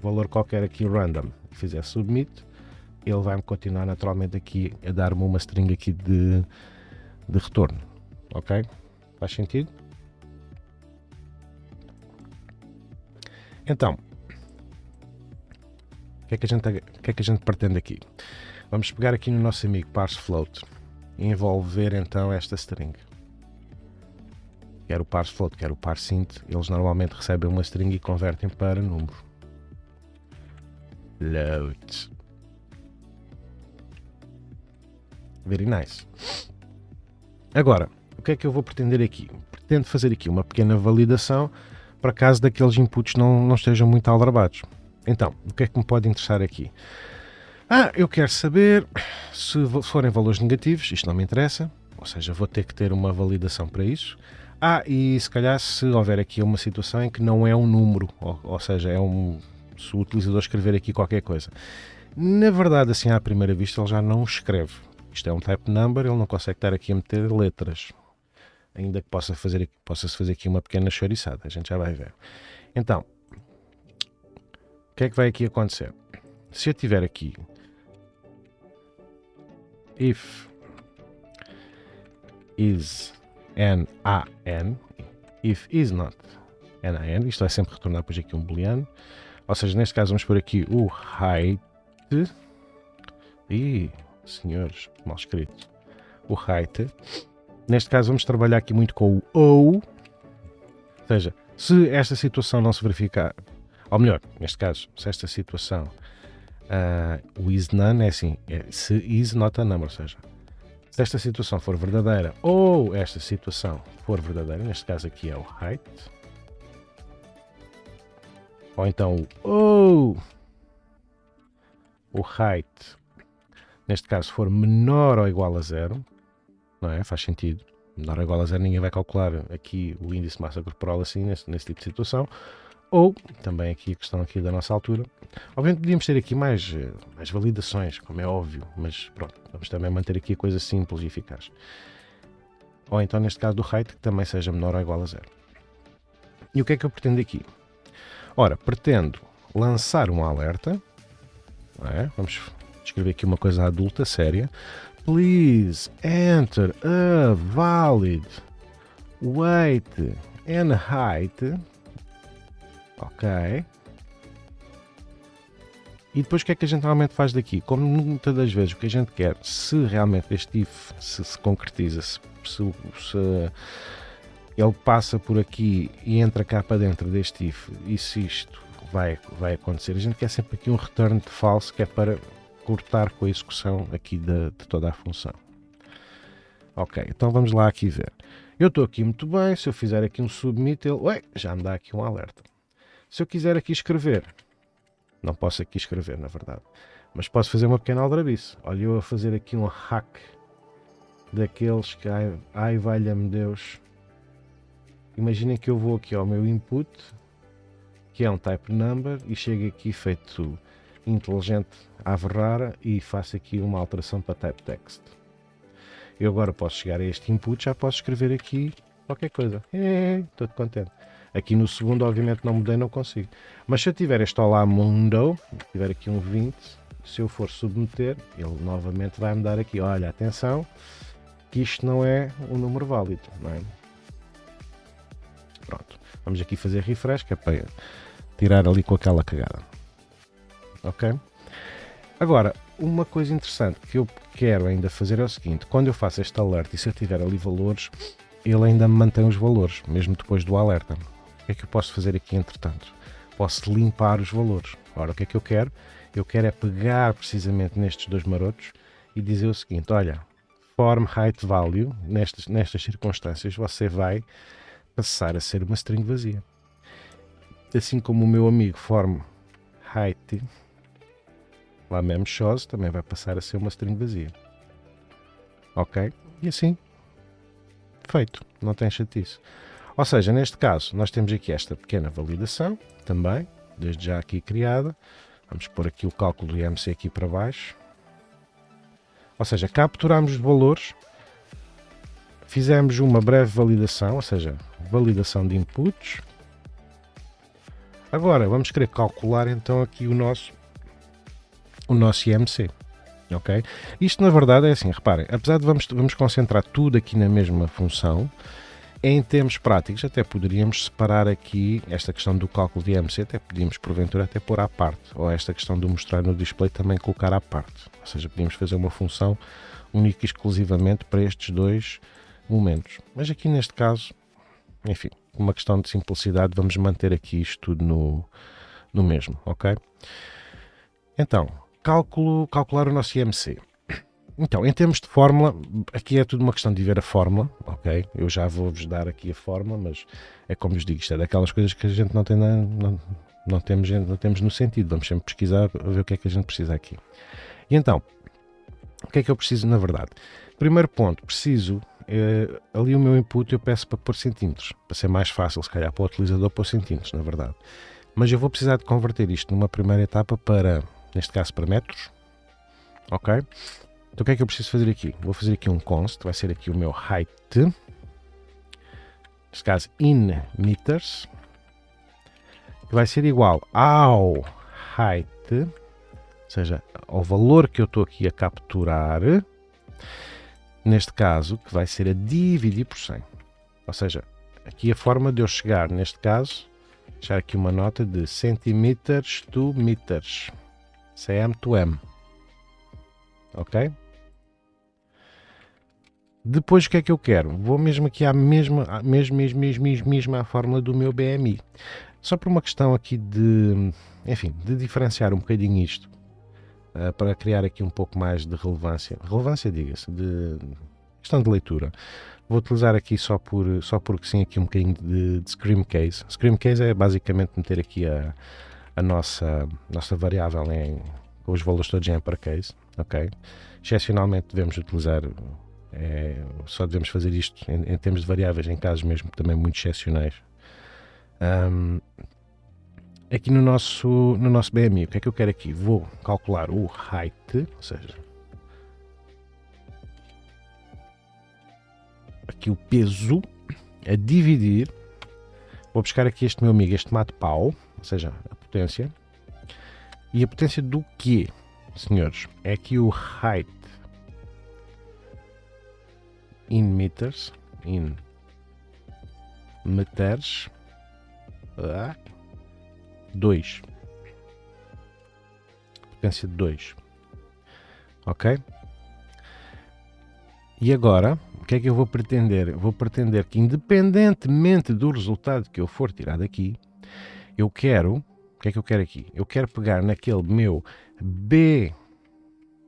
valor qualquer aqui random e fizer submit, ele vai-me continuar naturalmente aqui a dar-me uma string aqui de retorno. Ok? Faz sentido? Então, o que é que a gente pretende aqui? Vamos pegar aqui no nosso amigo parsefloat e envolver então esta string. Quer o parsefloat, quer o parseInt, eles normalmente recebem uma string e convertem para número. Load. Very nice. Agora, o que é que eu vou pretender aqui? Pretendo fazer aqui uma pequena validação para caso daqueles inputs não estejam muito aldrabados. Então, o que é que me pode interessar aqui? Eu quero saber se forem valores negativos, isto não me interessa, ou seja, vou ter que ter uma validação para isso. E se calhar se houver aqui uma situação em que não é um número, ou seja, se o utilizador escrever aqui qualquer coisa. Na verdade, assim à primeira vista, ele já não escreve. Isto é um type number, ele não consegue estar aqui a meter letras. Ainda que possa-se fazer aqui uma pequena chouriçada, a gente já vai ver. Então, o que é que vai aqui acontecer? Se eu tiver aqui if is nan, if is not nan, isto vai sempre retornar depois aqui um booleano, ou seja, neste caso vamos pôr aqui o height, senhores, mal escrito, o height. Neste caso vamos trabalhar aqui muito com o ou seja, se esta situação não se verificar, ou melhor, neste caso, se esta situação o is none é assim, se is not a number, ou seja, se esta situação for verdadeira ou esta situação for verdadeira, neste caso aqui é o height, ou então o height, neste caso for menor ou igual a zero, não é? Faz sentido. Menor ou igual a zero, ninguém vai calcular aqui o índice de massa corporal assim, nesse tipo de situação. Ou, também aqui a questão aqui da nossa altura, obviamente podíamos ter aqui mais validações, como é óbvio, mas pronto, vamos também manter aqui a coisa simples e eficaz. Ou então, neste caso do height, que também seja menor ou igual a 0. E o que é que eu pretendo aqui? Ora, pretendo lançar um alerta, não é? Vamos escrever aqui uma coisa adulta, séria. Please enter a valid weight and height. Ok. E depois o que é que a gente realmente faz daqui? Como muitas das vezes o que a gente quer, se realmente este if se concretiza, se ele passa por aqui e entra cá para dentro deste if, e se isto vai acontecer, a gente quer sempre aqui um return de false, que é para cortar com a execução aqui de toda a função. Ok, então vamos lá aqui ver. Eu estou aqui muito bem, se eu fizer aqui um submit, ele já me dá aqui um alerta. Se eu quiser aqui escrever, não posso aqui escrever na verdade, mas posso fazer uma pequena aldrabice. Olha, eu a fazer aqui um hack daqueles que, ai valha-me Deus. Imaginem que eu vou aqui ao meu input, que é um type number, e chego aqui feito inteligente à Ferrara e faço aqui uma alteração para type text. Eu agora posso chegar a este input, já posso escrever aqui qualquer coisa. Estou contente. Aqui no segundo, obviamente, não mudei, não consigo. Mas se eu tiver este Olá Mundo, tiver aqui um 20, se eu for submeter, ele novamente vai me dar aqui, olha, atenção, que isto não é um número válido, não é? Pronto, vamos aqui fazer refresh, que é para tirar ali com aquela cagada. Ok? Agora, uma coisa interessante que eu quero ainda fazer é o seguinte, quando eu faço este alerta e se eu tiver ali valores, ele ainda me mantém os valores, mesmo depois do alerta. O que é que eu posso fazer aqui entretanto? Posso limpar os valores. Ora, o que é que eu quero? Eu quero é pegar precisamente nestes dois marotos e dizer o seguinte, olha, form height value, nestas circunstâncias, você vai passar a ser uma string vazia. Assim como o meu amigo form height, lá mesmo shows, também vai passar a ser uma string vazia. Ok? E assim, feito, não tem chatice. Ou seja, neste caso, nós temos aqui esta pequena validação, também, desde já aqui criada. Vamos pôr aqui o cálculo do IMC aqui para baixo. Ou seja, capturamos os valores, fizemos uma breve validação, ou seja, validação de inputs. Agora, vamos querer calcular então aqui o nosso IMC. Ok? Isto na verdade é assim, reparem, apesar de vamos concentrar tudo aqui na mesma função, em termos práticos até poderíamos separar aqui esta questão do cálculo de IMC, até podíamos porventura até pôr à parte, ou esta questão de mostrar no display também colocar à parte, ou seja, podíamos fazer uma função única e exclusivamente para estes dois momentos, mas aqui neste caso, enfim, uma questão de simplicidade, vamos manter aqui isto tudo no mesmo, ok? Então, calcular o nosso IMC. Então, em termos de fórmula, aqui é tudo uma questão de ver a fórmula, ok? Eu já vou-vos dar aqui a fórmula, mas é como vos digo, isto é daquelas coisas que a gente não tem não temos no sentido, vamos sempre pesquisar a ver o que é que a gente precisa aqui. E então, o que é que eu preciso na verdade? Primeiro ponto, preciso, ali o meu input eu peço para pôr centímetros, para ser mais fácil se calhar para o utilizador pôr centímetros, na verdade. Mas eu vou precisar de converter isto numa primeira etapa para, neste caso para metros, ok? Então o que é que eu preciso fazer aqui? Vou fazer aqui um const, vai ser aqui o meu height, neste caso in meters, que vai ser igual ao height, ou seja, ao valor que eu estou aqui a capturar, neste caso, que vai ser a dividir por 100. Ou seja, aqui a forma de eu chegar, neste caso, deixar aqui uma nota de centimeters to meters, cm to m. Ok? Depois o que é que eu quero? Vou mesmo aqui à mesma fórmula do meu BMI. Só por uma questão aqui de, enfim, de diferenciar um bocadinho isto, para criar aqui um pouco mais de relevância. Relevância, diga-se, de questão de leitura. Vou utilizar aqui só porque sim, aqui um bocadinho de Scream Case. Scream Case é basicamente meter aqui a nossa variável com os valores todos em uppercase, ok? Excepcionalmente devemos utilizar, só devemos fazer isto em termos de variáveis em casos mesmo também muito excepcionais. aqui no nosso BMI, o que é que eu quero aqui? Vou calcular o height, ou seja, aqui o peso, a dividir, vou buscar aqui este meu amigo, este mate-pau, ou seja, a potência. E a potência do quê, senhores? É aqui o height in meters, 2. Potência de 2. Ok? E agora, o que é que eu vou pretender? Eu vou pretender que, independentemente do resultado que eu for tirar daqui, eu quero... O que é que eu quero aqui? Eu quero pegar naquele meu B...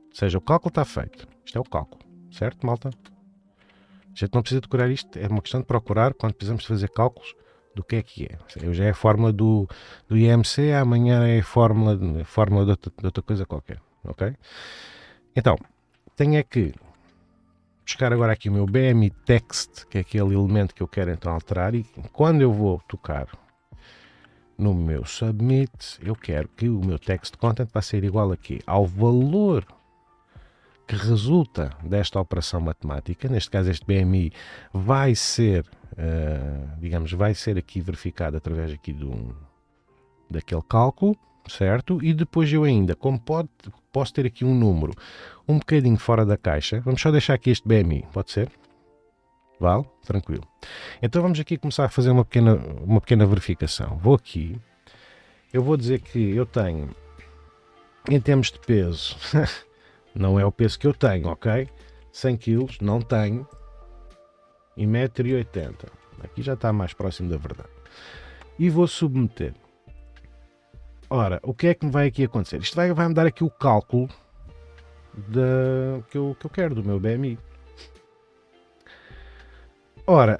Ou seja, o cálculo está feito. Isto é o cálculo. Certo, malta? A gente não precisa decorar isto. É uma questão de procurar quando precisamos fazer cálculos do que é. Hoje é a fórmula do IMC, amanhã é a fórmula de outra coisa qualquer. Ok? Então, tenho é que buscar agora aqui o meu BMI text, que é aquele elemento que eu quero então alterar, e quando eu vou tocar no meu submit, eu quero que o meu text content vai ser igual aqui ao valor que resulta desta operação matemática. Neste caso, este BMI vai ser, digamos, vai ser aqui verificado através aqui daquele cálculo, certo? E depois eu ainda, como posso ter aqui um número um bocadinho fora da caixa, vamos só deixar aqui este BMI, pode ser? Vale? Tranquilo. Então vamos aqui começar a fazer uma pequena verificação. Vou aqui, eu vou dizer que eu tenho, em termos de peso, não é o peso que eu tenho, ok? 100 kg, não tenho, e 1,80 m. Aqui já está mais próximo da verdade. E vou submeter. Ora, o que é que me vai aqui acontecer? Isto vai-me dar aqui o cálculo que eu quero, do meu BMI. Ora,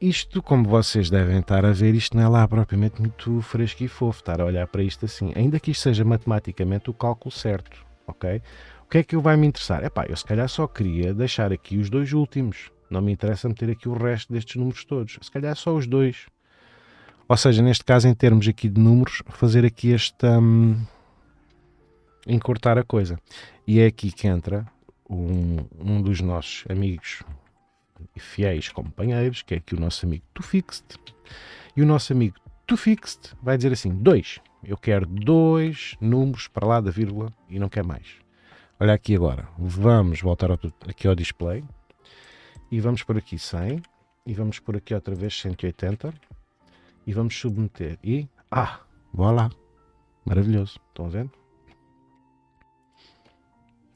isto, como vocês devem estar a ver, isto não é lá propriamente muito fresco e fofo, estar a olhar para isto assim. Ainda que isto seja matematicamente o cálculo certo, ok? O que é que vai me interessar? Epá, eu se calhar só queria deixar aqui os dois últimos. Não me interessa meter aqui o resto destes números todos. Se calhar só os dois. Ou seja, neste caso, em termos aqui de números, fazer aqui esta... encurtar a coisa. E é aqui que entra um dos nossos amigos e fiéis companheiros, que é aqui o nosso amigo ToFixed. E o nosso amigo ToFixed vai dizer assim, 2. Eu quero 2 números para lá da vírgula e não quero mais. Olha aqui agora, vamos voltar aqui ao display e vamos por aqui 100 e vamos por aqui outra vez 180 e vamos submeter e, voilà, maravilhoso, estão vendo?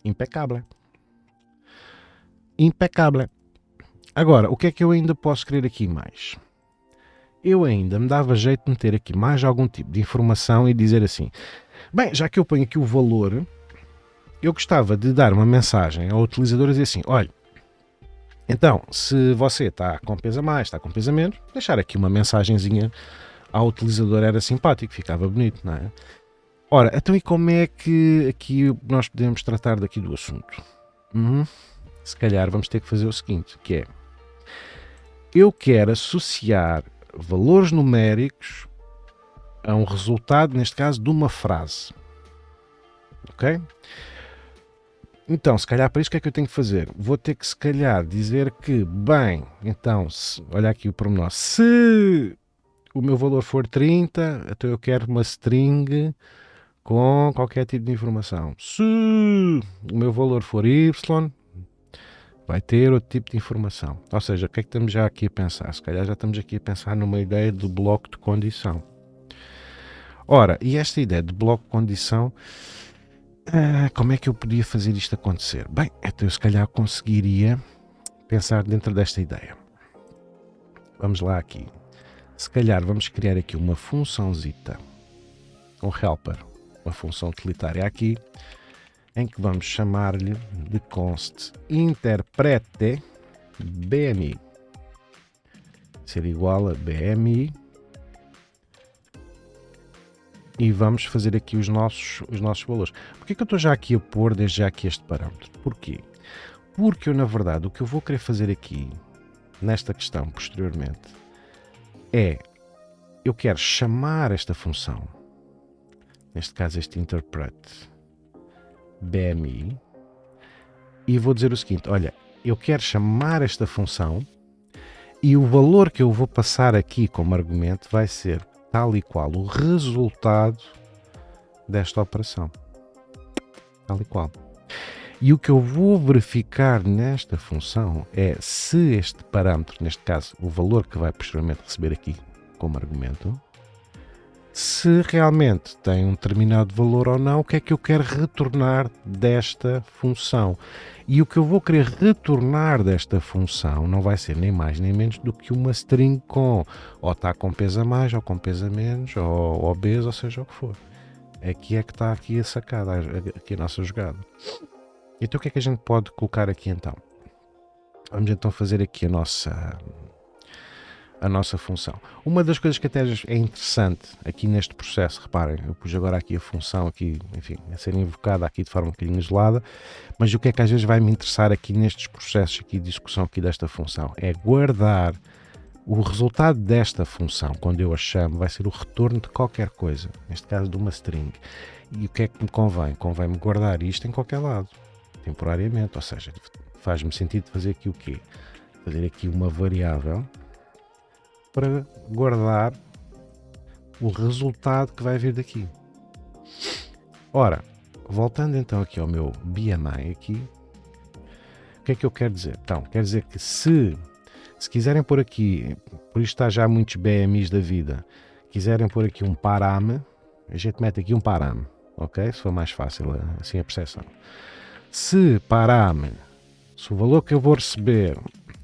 Impecável. Impecável. Agora, o que é que eu ainda posso querer aqui mais? Eu ainda me dava jeito de meter aqui mais algum tipo de informação e dizer assim, bem, já que eu ponho aqui o valor, eu gostava de dar uma mensagem ao utilizador a dizer assim, olha, então, se você está com peso a mais, está com peso a menos, deixar aqui uma mensagenzinha ao utilizador era simpático, ficava bonito, não é? Ora, então e como é que aqui nós podemos tratar daqui do assunto? Se calhar vamos ter que fazer o seguinte, que é, eu quero associar valores numéricos a um resultado, neste caso, de uma frase. Ok? Então, se calhar para isso o que é que eu tenho que fazer? Vou ter que, se calhar, dizer que, bem, então, olha aqui o pormenor, se o meu valor for 30, então eu quero uma string com qualquer tipo de informação. Se o meu valor for y, vai ter outro tipo de informação. Ou seja, o que é que estamos já aqui a pensar? Se calhar já estamos aqui a pensar numa ideia de bloco de condição. Ora, e esta ideia de bloco de condição, como é que eu podia fazer isto acontecer? Bem, então eu se calhar conseguiria pensar dentro desta ideia. Vamos lá aqui. Se calhar vamos criar aqui uma funçãozita, um helper, uma função utilitária aqui, em que vamos chamar-lhe de const interprete BMI, ser igual a BMI, e vamos fazer aqui os nossos valores. Porquê que eu estou já aqui a pôr desde já aqui este parâmetro? Porquê? Porque eu, na verdade, o que eu vou querer fazer aqui, nesta questão posteriormente, é, eu quero chamar esta função neste caso este interpret BMI, e vou dizer o seguinte, olha, eu quero chamar esta função e o valor que eu vou passar aqui como argumento vai ser tal e qual o resultado desta operação. Tal e qual. E o que eu vou verificar nesta função é se este parâmetro, neste caso o valor que vai posteriormente receber aqui como argumento, se realmente tem um determinado valor ou não, o que é que eu quero retornar desta função. E o que eu vou querer retornar desta função não vai ser nem mais nem menos do que uma string com, ou está com peso a mais, ou com peso a menos, ou obeso, ou seja o que for. Aqui é que está aqui a sacada, aqui a nossa jogada. Então o que é que a gente pode colocar aqui então? Vamos então fazer aqui a nossa função. Uma das coisas que até é interessante aqui neste processo, reparem, eu pus agora aqui a função aqui, enfim, a ser invocada aqui de forma um bocadinho isolada, mas o que é que às vezes vai me interessar aqui nestes processos aqui de discussão aqui desta função é guardar o resultado desta função, quando eu a chamo, vai ser o retorno de qualquer coisa, neste caso de uma string. E o que é que me convém? Convém-me guardar isto em qualquer lado, temporariamente, ou seja, faz-me sentido fazer aqui o quê? Fazer aqui uma variável para guardar o resultado que vai vir daqui. Ora, voltando então aqui ao meu BMI aqui, o que é que eu quero dizer? Então, quer dizer que se quiserem pôr aqui, por isto está já muitos BMIs da vida, quiserem pôr aqui um parame, a gente mete aqui um parame, ok? Se for mais fácil assim a percepção. Se parame, se o valor que eu vou receber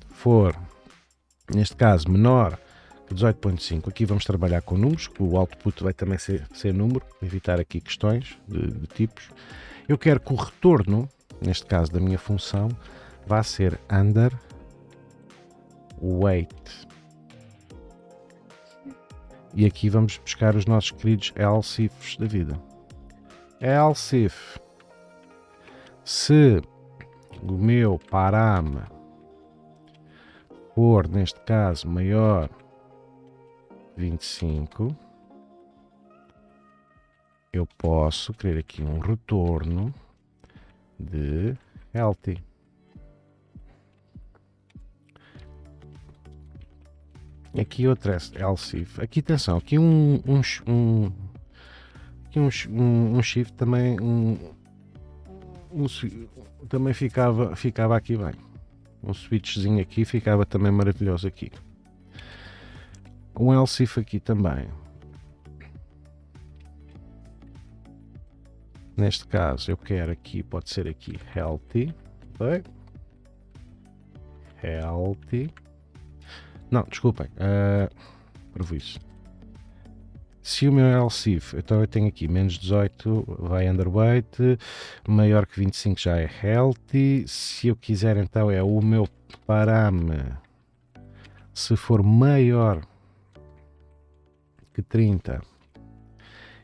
for, neste caso, menor 18.5, aqui vamos trabalhar com números, o output vai também ser número, evitar aqui questões de tipos. Eu quero que o retorno, neste caso da minha função, vá ser under weight. E aqui vamos buscar os nossos queridos else ifs da vida. Else if, se o meu parame for, neste caso, maior 25, eu posso querer aqui um retorno de healthy. Aqui outra else if. Aqui atenção, aqui um shift também também ficava aqui bem. Um switchzinho aqui ficava também maravilhoso aqui. Um else if aqui também. Neste caso eu quero aqui, pode ser aqui healthy, ok? Healthy. Não, desculpem, previsto. Se o meu else if, então eu tenho aqui menos 18 vai underweight, maior que 25 já é healthy. Se eu quiser então é o meu parame, se for maior que 30,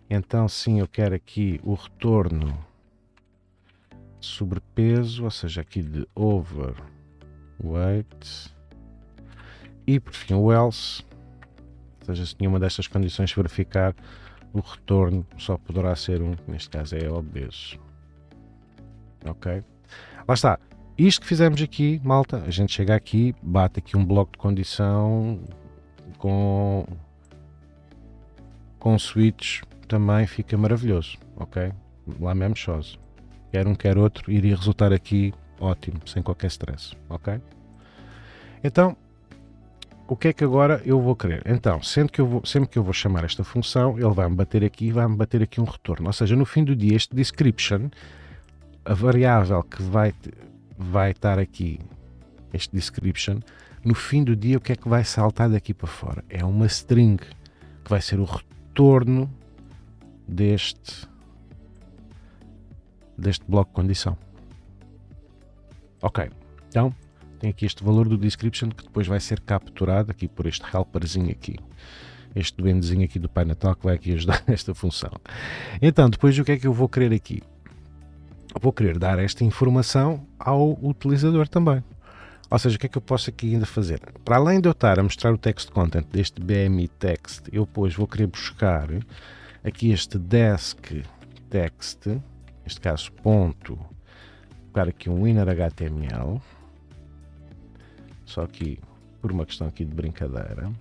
então sim eu quero aqui o retorno de sobrepeso, ou seja, aqui de overweight. E por fim o else, ou seja, se nenhuma destas condições se verificar, o retorno só poderá ser neste caso é obeso. Ok? Lá está. Isto que fizemos aqui, malta, a gente chega aqui, bate aqui um bloco de condição com switch, também fica maravilhoso, ok? Lá mesmo chose. Quer um, quer outro, iria resultar aqui ótimo, sem qualquer stress, ok? Então, o que é que agora eu vou querer? Então, sempre que eu vou chamar esta função, ele vai-me bater aqui um retorno. Ou seja, no fim do dia, este description, a variável que vai estar aqui, este description, no fim do dia, o que é que vai saltar daqui para fora? É uma string, que vai ser o retorno deste bloco de condição. Ok, então tem aqui este valor do description que depois vai ser capturado aqui por este helperzinho aqui, este duendezinho aqui do Pai Natal que vai aqui ajudar nesta função. Então depois o que é que eu vou querer aqui? Vou querer dar esta informação ao utilizador também. Ou seja, o que é que eu posso aqui ainda fazer? Para além de eu estar a mostrar o text content deste BMI text, eu depois vou querer buscar aqui este desk text, neste caso ponto, colocar aqui um inner HTML, só aqui por uma questão aqui de brincadeira,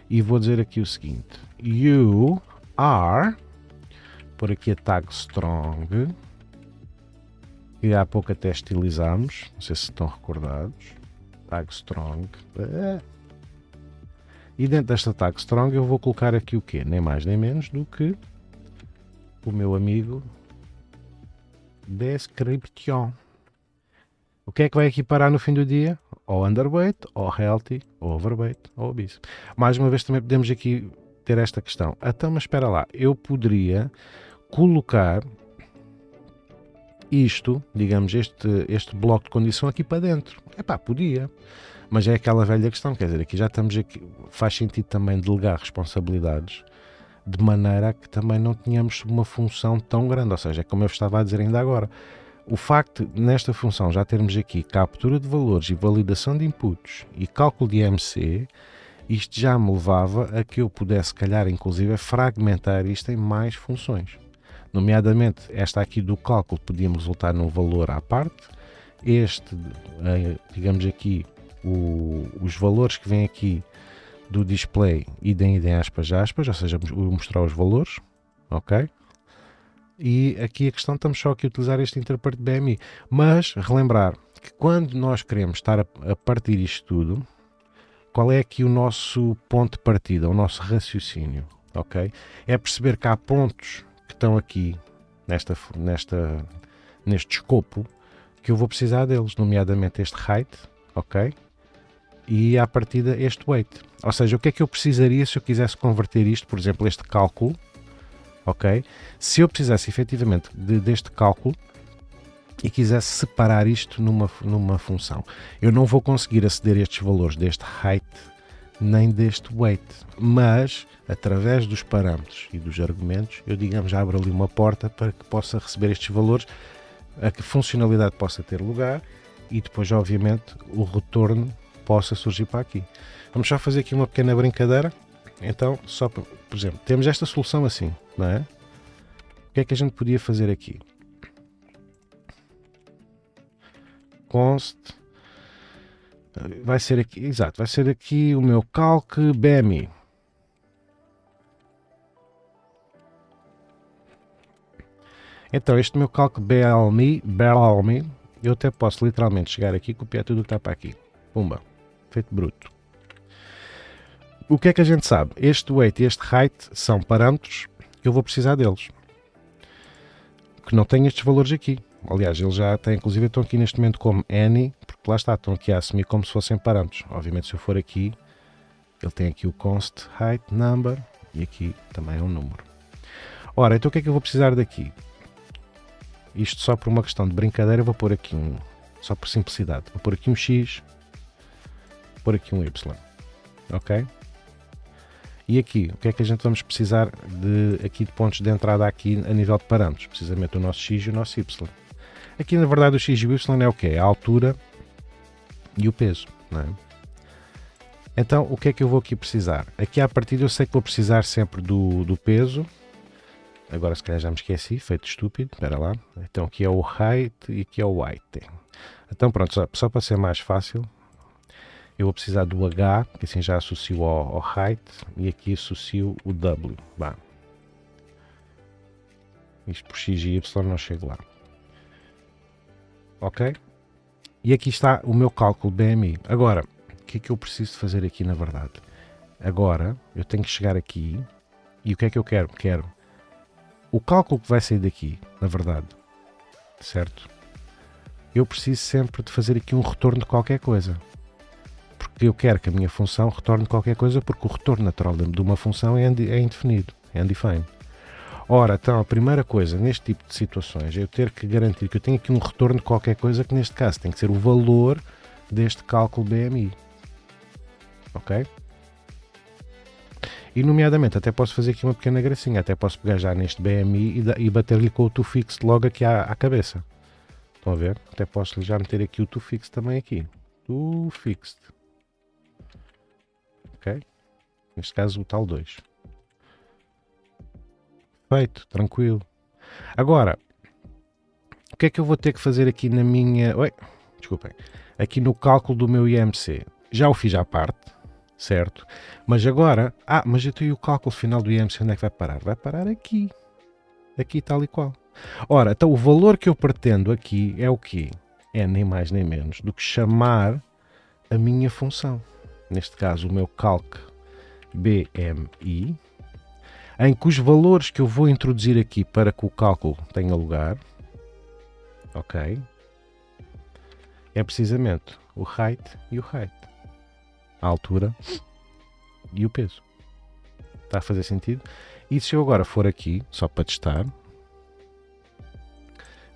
e vou dizer aqui o seguinte: you are, por aqui a tag strong, que há pouco até estilizámos, não sei se estão recordados, tag strong, e dentro desta tag strong eu vou colocar aqui o quê? Nem mais nem menos do que o meu amigo description. O que é que vai aqui parar no fim do dia? Ou underweight, ou healthy, ou overweight, ou obese. Mais uma vez também podemos aqui ter esta questão. Então, mas espera lá, eu poderia colocar isto, digamos, este bloco de condição aqui para dentro. Epá, podia. Mas é aquela velha questão, quer dizer, aqui já estamos aqui, faz sentido também delegar responsabilidades de maneira a que também não tenhamos uma função tão grande, ou seja, é como eu estava a dizer ainda agora, o facto de nesta função já termos aqui captura de valores e validação de inputs e cálculo de IMC, isto já me levava a que eu pudesse, se calhar, inclusive, fragmentar isto em mais funções. Nomeadamente, esta aqui do cálculo podia-me resultar num valor à parte, este, digamos aqui, os valores que vêm aqui do display idem aspas, ou seja, mostrar os valores, ok? E aqui a questão, estamos só aqui a utilizar este interpret BMI, mas relembrar que quando nós queremos estar a partir isto tudo, qual é aqui o nosso ponto de partida, o nosso raciocínio, ok? É perceber que há pontos que estão aqui neste escopo que eu vou precisar deles, nomeadamente este height, ok? E à partida este weight. Ou seja, o que é que eu precisaria se eu quisesse converter isto, por exemplo, este cálculo, ok? Se eu precisasse efetivamente deste cálculo e quisesse separar isto numa função, eu não vou conseguir aceder a estes valores deste height nem deste weight, mas através dos parâmetros e dos argumentos, eu digamos abro ali uma porta para que possa receber estes valores, a que funcionalidade possa ter lugar e depois obviamente o retorno possa surgir para aqui. Vamos só fazer aqui uma pequena brincadeira. Então, só por exemplo, temos esta solução assim, não é? O que é que a gente podia fazer aqui? Const vai ser aqui, exato, vai ser aqui o meu calc BMI. Então, este meu calc BMI, eu até posso literalmente chegar aqui e copiar tudo o que está para aqui. Pumba, feito bruto. O que é que a gente sabe? Este weight e este height são parâmetros que eu vou precisar deles. Que não têm estes valores aqui. Aliás, eles já têm, inclusive estão aqui neste momento como any, porque lá está, estão aqui a assumir como se fossem parâmetros. Obviamente, se eu for aqui, ele tem aqui o const height number e aqui também é um número. Ora, então o que é que eu vou precisar daqui? Isto só por uma questão de brincadeira, vou pôr aqui só por simplicidade, vou pôr aqui um X, vou pôr aqui um Y, ok? E aqui, o que é que a gente vamos precisar de pontos de entrada aqui a nível de parâmetros? Precisamente o nosso X e o nosso Y. Aqui, na verdade, o X e o Y é o quê? É a altura e o peso, não é? Então, o que é que eu vou aqui precisar? Aqui, à partida, eu sei que vou precisar sempre do peso. Agora, se calhar já me esqueci, feito estúpido, espera lá. Então, aqui é o height e aqui é o weight. Então, pronto, só para ser mais fácil, eu vou precisar do H, que assim já associo ao height, e aqui associo o W. Bah. Isto por X e Y não chego lá. Ok? E aqui está o meu cálculo BMI. Agora, o que é que eu preciso fazer aqui na verdade? Agora, eu tenho que chegar aqui, e o que é que eu quero? Quero o cálculo que vai sair daqui, na verdade, certo? Eu preciso sempre de fazer aqui um retorno de qualquer coisa. Porque eu quero que a minha função retorne qualquer coisa, porque o retorno natural de uma função é indefinido, é undefined. Ora, então, a primeira coisa neste tipo de situações é eu ter que garantir que eu tenho aqui um retorno de qualquer coisa, que neste caso tem que ser o valor deste cálculo BMI. Ok? E, nomeadamente, até posso fazer aqui uma pequena gracinha, até posso pegar já neste BMI e bater-lhe com o toFixed logo aqui à cabeça. Estão a ver? Até posso já meter aqui o toFixed também aqui. toFixed. Ok? Neste caso o tal 2. Feito, tranquilo. Agora, o que é que eu vou ter que fazer aqui na minha... Oi, desculpem. Aqui no cálculo do meu IMC. Já o fiz à parte, certo? Mas agora... mas eu tenho o cálculo final do IMC, onde é que vai parar? Vai parar aqui. Aqui tal e qual. Ora, então o valor que eu pretendo aqui é o quê? É nem mais nem menos do que chamar a minha função. Neste caso, o meu calc BMI, em que os valores que eu vou introduzir aqui para que o cálculo tenha lugar, ok, é precisamente o height e o height, a altura e o peso. Está a fazer sentido? E se eu agora for aqui, só para testar,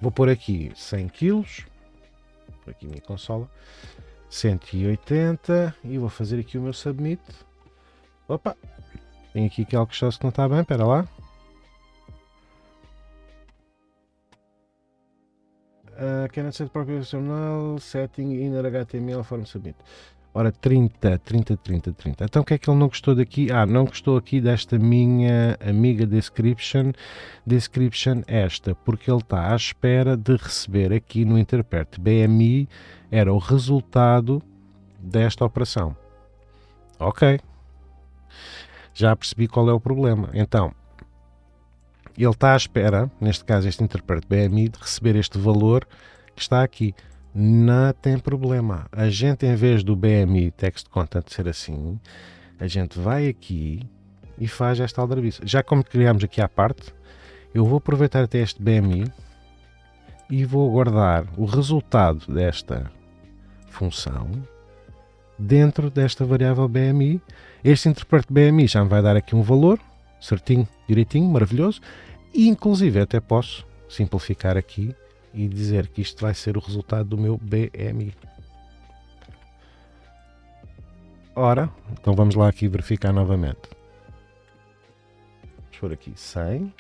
vou pôr aqui 100 kg, por aqui a minha consola, 180 e vou fazer aqui o meu submit. Opa, tem aqui algo que não está bem, espera lá. Cannot set proportional setting inner HTML form submit. Ora, 30, 30, 30, 30. Então o que é que ele não gostou daqui? Não gostou aqui desta minha amiga description esta, porque ele está à espera de receber aqui no interpret BMI, era o resultado desta operação. Ok. Já percebi qual é o problema. Então, ele está à espera, neste caso este interpret BMI, de receber este valor que está aqui. Não tem problema. A gente, em vez do BMI text content ser assim, a gente vai aqui e faz esta aldrabice. Já como criamos aqui à parte, eu vou aproveitar até este BMI e vou guardar o resultado desta função dentro desta variável BMI. Este interpret BMI já me vai dar aqui um valor, certinho, direitinho, maravilhoso, e inclusive até posso simplificar aqui e dizer que isto vai ser o resultado do meu BMI. Ora, então vamos lá aqui verificar novamente. Vamos pôr aqui 100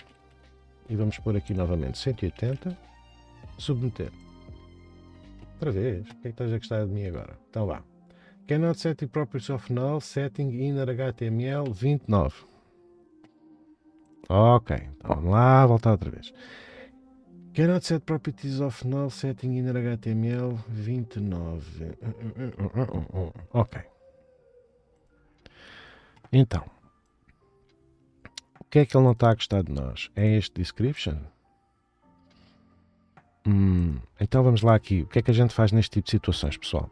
e vamos pôr aqui novamente 180, submeter. Outra vez, o que é que estás a gostar de mim agora? Então vá. Cannot set the properties of null setting inner HTML 29. Ok, então vamos lá, voltar outra vez. Cannot set properties of null setting inner HTML 29. Ok. Então, o que é que ele não está a gostar de nós? É este description? Então vamos lá aqui. O que é que a gente faz neste tipo de situações, pessoal?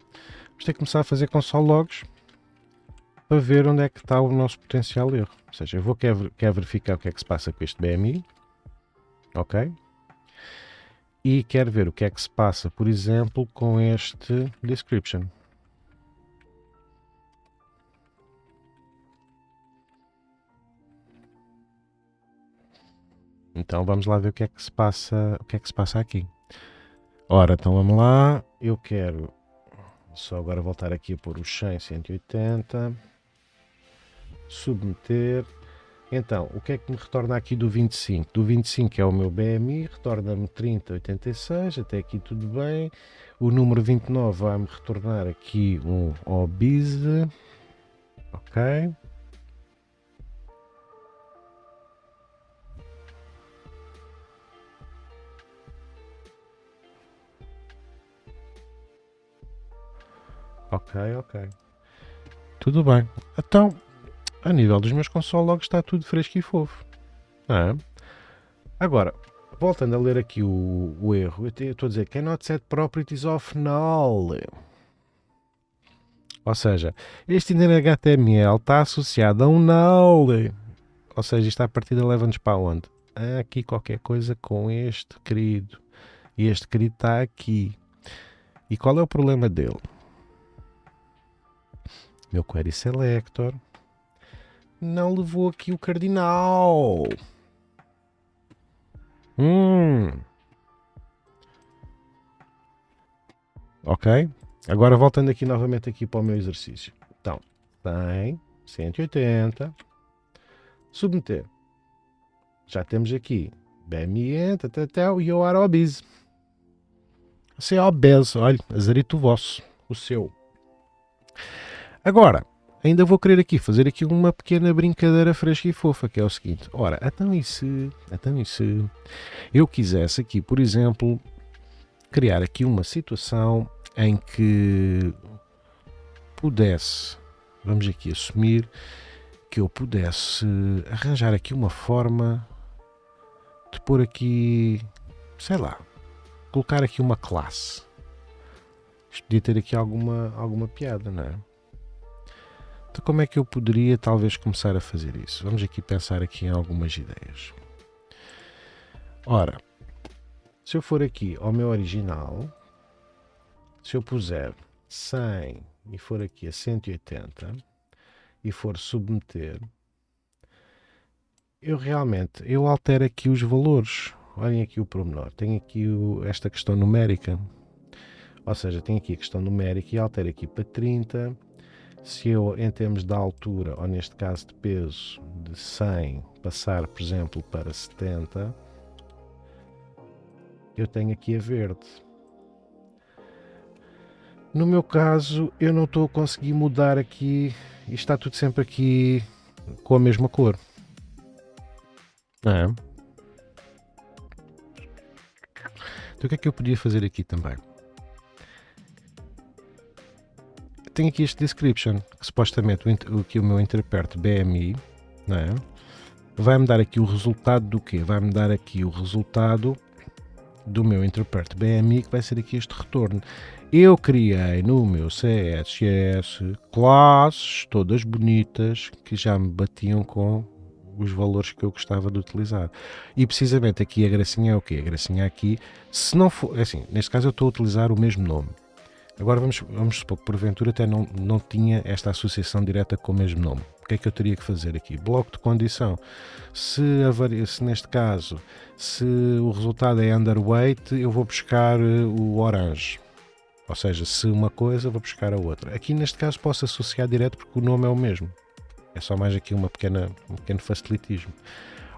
Vamos ter que começar a fazer console logs para ver onde é que está o nosso potencial erro. Ou seja, eu vou quer verificar o que é que se passa com este BMI. Ok? E quero ver o que é que se passa, por exemplo, com este description. Então vamos lá ver o que é que se passa aqui. Ora, então vamos lá. Eu quero só agora voltar aqui a pôr os 100, 180. Submeter. Então, o que é que me retorna aqui do 25? Do 25 é o meu BMI, retorna-me 30,86, até aqui tudo bem. O número 29 vai-me retornar aqui um obese. Ok. Ok. Tudo bem. Então, a nível dos meus console logs está tudo fresco e fofo. Agora, voltando a ler aqui o erro, eu estou a dizer cannot set properties of null. Ou seja, este inner HTML está associado a um null. Ou seja, isto à partida leva-nos para onde? Há aqui qualquer coisa com este querido. E este querido está aqui. E qual é o problema dele? Meu query selector não levou aqui o cardinal. Ok? Agora voltando aqui novamente aqui para o meu exercício. Então, 100, 180, submeter. Já temos aqui BMI, e eu era obese. Você é obeso, olha, azarito vosso, o seu. Agora, ainda vou querer aqui fazer aqui uma pequena brincadeira fresca e fofa, que é o seguinte. Ora, então e se eu quisesse aqui, por exemplo, criar aqui uma situação em que pudesse, vamos aqui assumir, que eu pudesse arranjar aqui uma forma de pôr aqui, sei lá, colocar aqui uma classe. Isto podia ter aqui alguma piada, não é? Então como é que eu poderia talvez começar a fazer isso? Vamos aqui pensar aqui em algumas ideias. Ora, se eu for aqui ao meu original, se eu puser 100 e for aqui a 180 e for submeter, eu altero aqui os valores. Olhem aqui o pormenor. Tenho aqui esta questão numérica. Ou seja, tenho aqui a questão numérica e altero aqui para 30. Se eu, em termos de altura, ou neste caso de peso, de 100, passar, por exemplo, para 70, eu tenho aqui a verde. No meu caso, eu não estou a conseguir mudar aqui. Isto está tudo sempre aqui com a mesma cor. Não é? Então o que é que eu podia fazer aqui também? Tenho aqui este description, que supostamente o meu intérprete BMI, não é? Vai-me dar aqui o resultado do quê? Vai-me dar aqui o resultado do meu intérprete BMI, que vai ser aqui este retorno. Eu criei no meu CSS classes todas bonitas que já me batiam com os valores que eu gostava de utilizar. E precisamente aqui a gracinha é o quê? A gracinha aqui, se não for, assim, neste caso eu estou a utilizar o mesmo nome. Agora vamos supor que porventura até não tinha esta associação direta com o mesmo nome. O que é que eu teria que fazer aqui? Bloco de condição. Se neste caso, se o resultado é underweight, eu vou buscar o orange. Ou seja, se uma coisa, vou buscar a outra. Aqui neste caso posso associar direto porque o nome é o mesmo. É só mais aqui um pequeno facilitismo.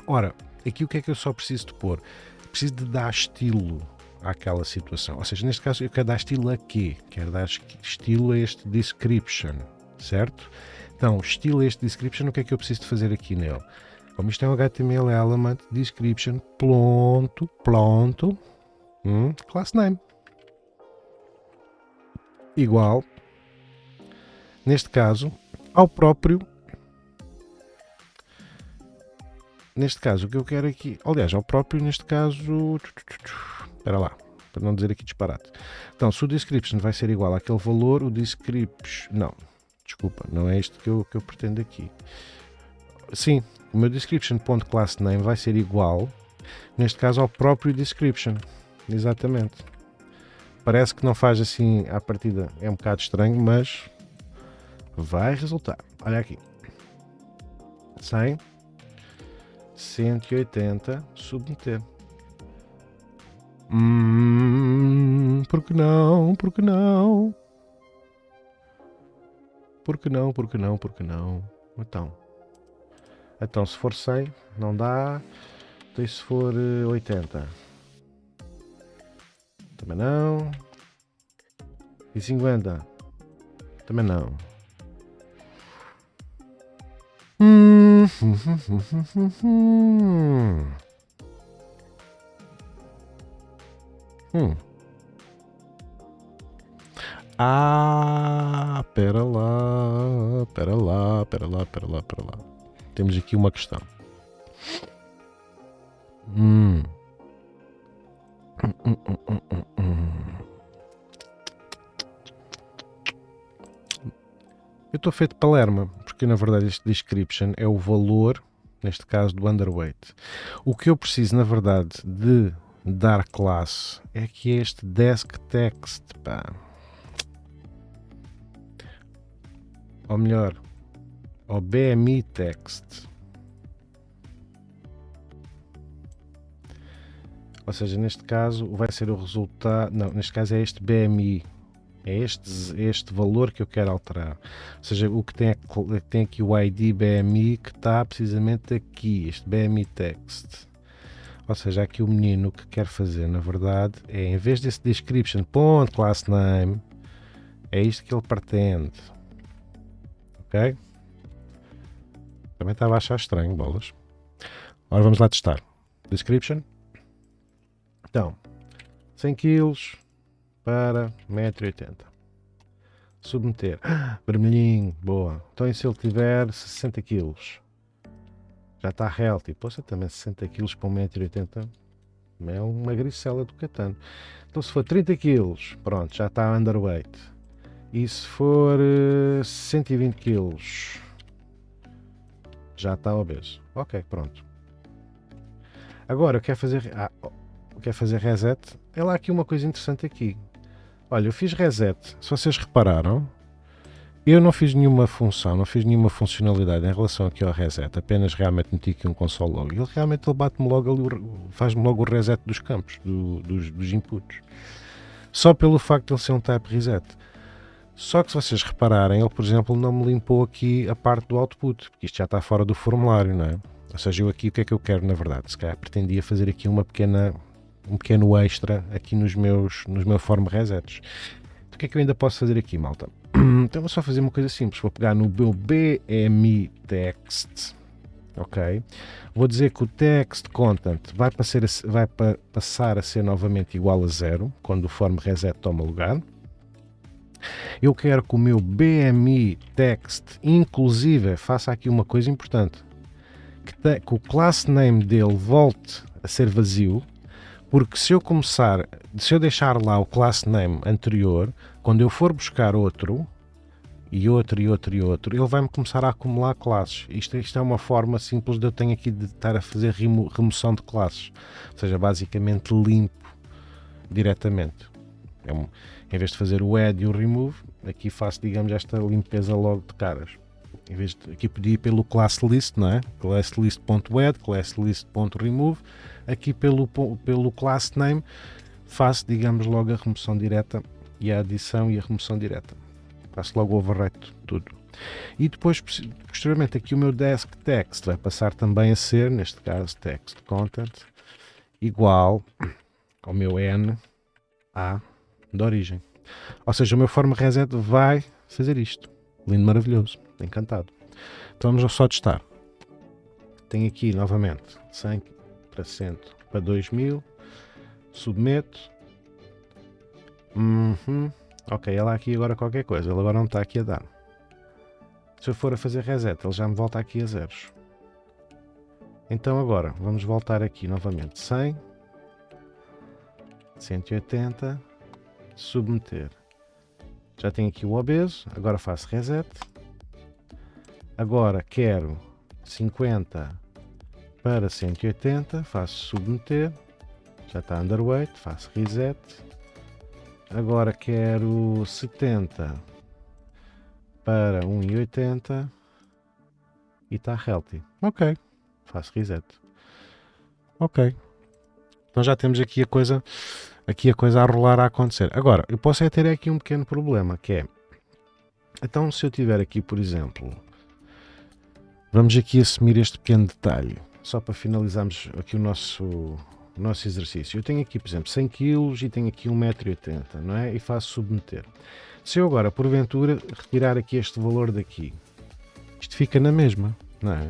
Ora, aqui o que é que eu só preciso de pôr? Preciso de dar estilo àquela situação. Ou seja, neste caso eu quero dar estilo a quê? Quero dar estilo a este description, certo? Então, estilo a este description, o que é que eu preciso de fazer aqui nele? Como isto é um HTML element, description, pronto, class name. Igual, neste caso, ao próprio. Neste caso, o que eu quero aqui, aliás, ao próprio, neste caso, espera lá, para não dizer aqui disparate. Então, se o description vai ser igual àquele valor, o description, não, desculpa, não é isto que eu pretendo aqui. Sim, o meu description.className vai ser igual, neste caso, ao próprio description, exatamente. Parece que não faz assim à partida, é um bocado estranho, mas vai resultar. Olha aqui, 100, 180, submeter. Por que não? Por que não? Por que não? Por que não? Por que não? Então se for 100, não dá. Então se for 80, também não. E 50, também não. Ah, pera lá. Temos aqui uma questão. Eu estou feito de Palerma, porque na verdade este description é o valor, neste caso do underweight. O que eu preciso na verdade de dar classe é que este desk text, pá. Ou melhor, ao BMI text. Ou seja, neste caso vai ser o resultado, não, neste caso é este BMI. É este valor que eu quero alterar. Ou seja, o que tem aqui o ID BMI que está precisamente aqui, este BMI text. Ou seja, aqui o menino que quer fazer, na verdade, é em vez desse description.className, é isto que ele pretende. ok? Também estava a achar estranho, bolas. Agora vamos lá testar. Description. Então, 100 kg para 1,80 m. Submeter. Vermelhinho, boa. Então e se ele tiver 60 kg? Já está healthy. Poxa, também 60 kg para 1,80 m. É uma gricela do Catano. Então se for 30 kg, pronto, já está underweight. E se for 120 kg, já está obeso. Ok, pronto. Agora eu quero fazer reset. É lá aqui uma coisa interessante aqui. Olha, eu fiz reset. Se vocês repararam, eu não fiz nenhuma função, não fiz nenhuma funcionalidade em relação aqui ao reset. Apenas realmente meti aqui um console log. Ele realmente bate-me logo ali, faz-me logo o reset dos campos, dos inputs. Só pelo facto de ele ser um type reset. Só que se vocês repararem, ele, por exemplo, não me limpou aqui a parte do output, porque isto já está fora do formulário, não é? Ou seja, eu aqui, o que é que eu quero, na verdade? Se calhar pretendia fazer aqui um pequeno extra aqui nos meus form resets. Então, o que é que eu ainda posso fazer aqui, malta? Então vou só fazer uma coisa simples. Vou pegar no meu BMI text, ok? Vou dizer que o text content vai passar a ser novamente igual a 0, quando o form reset toma lugar. Eu quero que o meu BMI text, inclusive, faça aqui uma coisa importante. Que o class name dele volte a ser vazio, porque se eu deixar lá o class name anterior, quando eu for buscar outro, ele vai-me começar a acumular classes. Isto é uma forma simples de eu tenho aqui de estar a fazer remoção de classes. Ou seja, basicamente limpo diretamente. Em vez de fazer o add e o remove, aqui faço, digamos, esta limpeza logo de caras. Em vez de aqui pedir pelo class list, não é? Classlist.add, classlist.remove, aqui pelo class name faço, digamos, logo a remoção direta e a adição e a remoção direta. Faço logo o overwrite tudo. E depois, posteriormente, aqui o meu desk text vai passar também a ser, neste caso, text content igual ao meu n a de origem. Ou seja, o meu form reset vai fazer isto. Lindo, maravilhoso. Encantado. Então vamos só testar. Tenho aqui novamente 100% para 2000. Submeto. Ok, ele há aqui agora qualquer coisa. Ele agora não está aqui a dar. Se eu for a fazer reset, ele já me volta aqui a zeros. Então agora vamos voltar aqui novamente. 100. 180. Submeter. Já tenho aqui o obeso. Agora faço reset. Agora quero 50 para 180. Faço submeter. Já está underweight. Faço reset. Agora quero 70 para 1,80 e está healthy. Ok. Faço reset. Ok. Então já temos aqui a coisa a rolar a acontecer. Agora, eu posso ter aqui um pequeno problema, que é, então se eu tiver aqui, por exemplo, vamos aqui assumir este pequeno detalhe, só para finalizarmos aqui o nosso exercício. Eu tenho aqui, por exemplo, 100 kg e tenho aqui 1,80 m, não é? E faço submeter. Se eu agora, porventura, retirar aqui este valor daqui, isto fica na mesma, não é?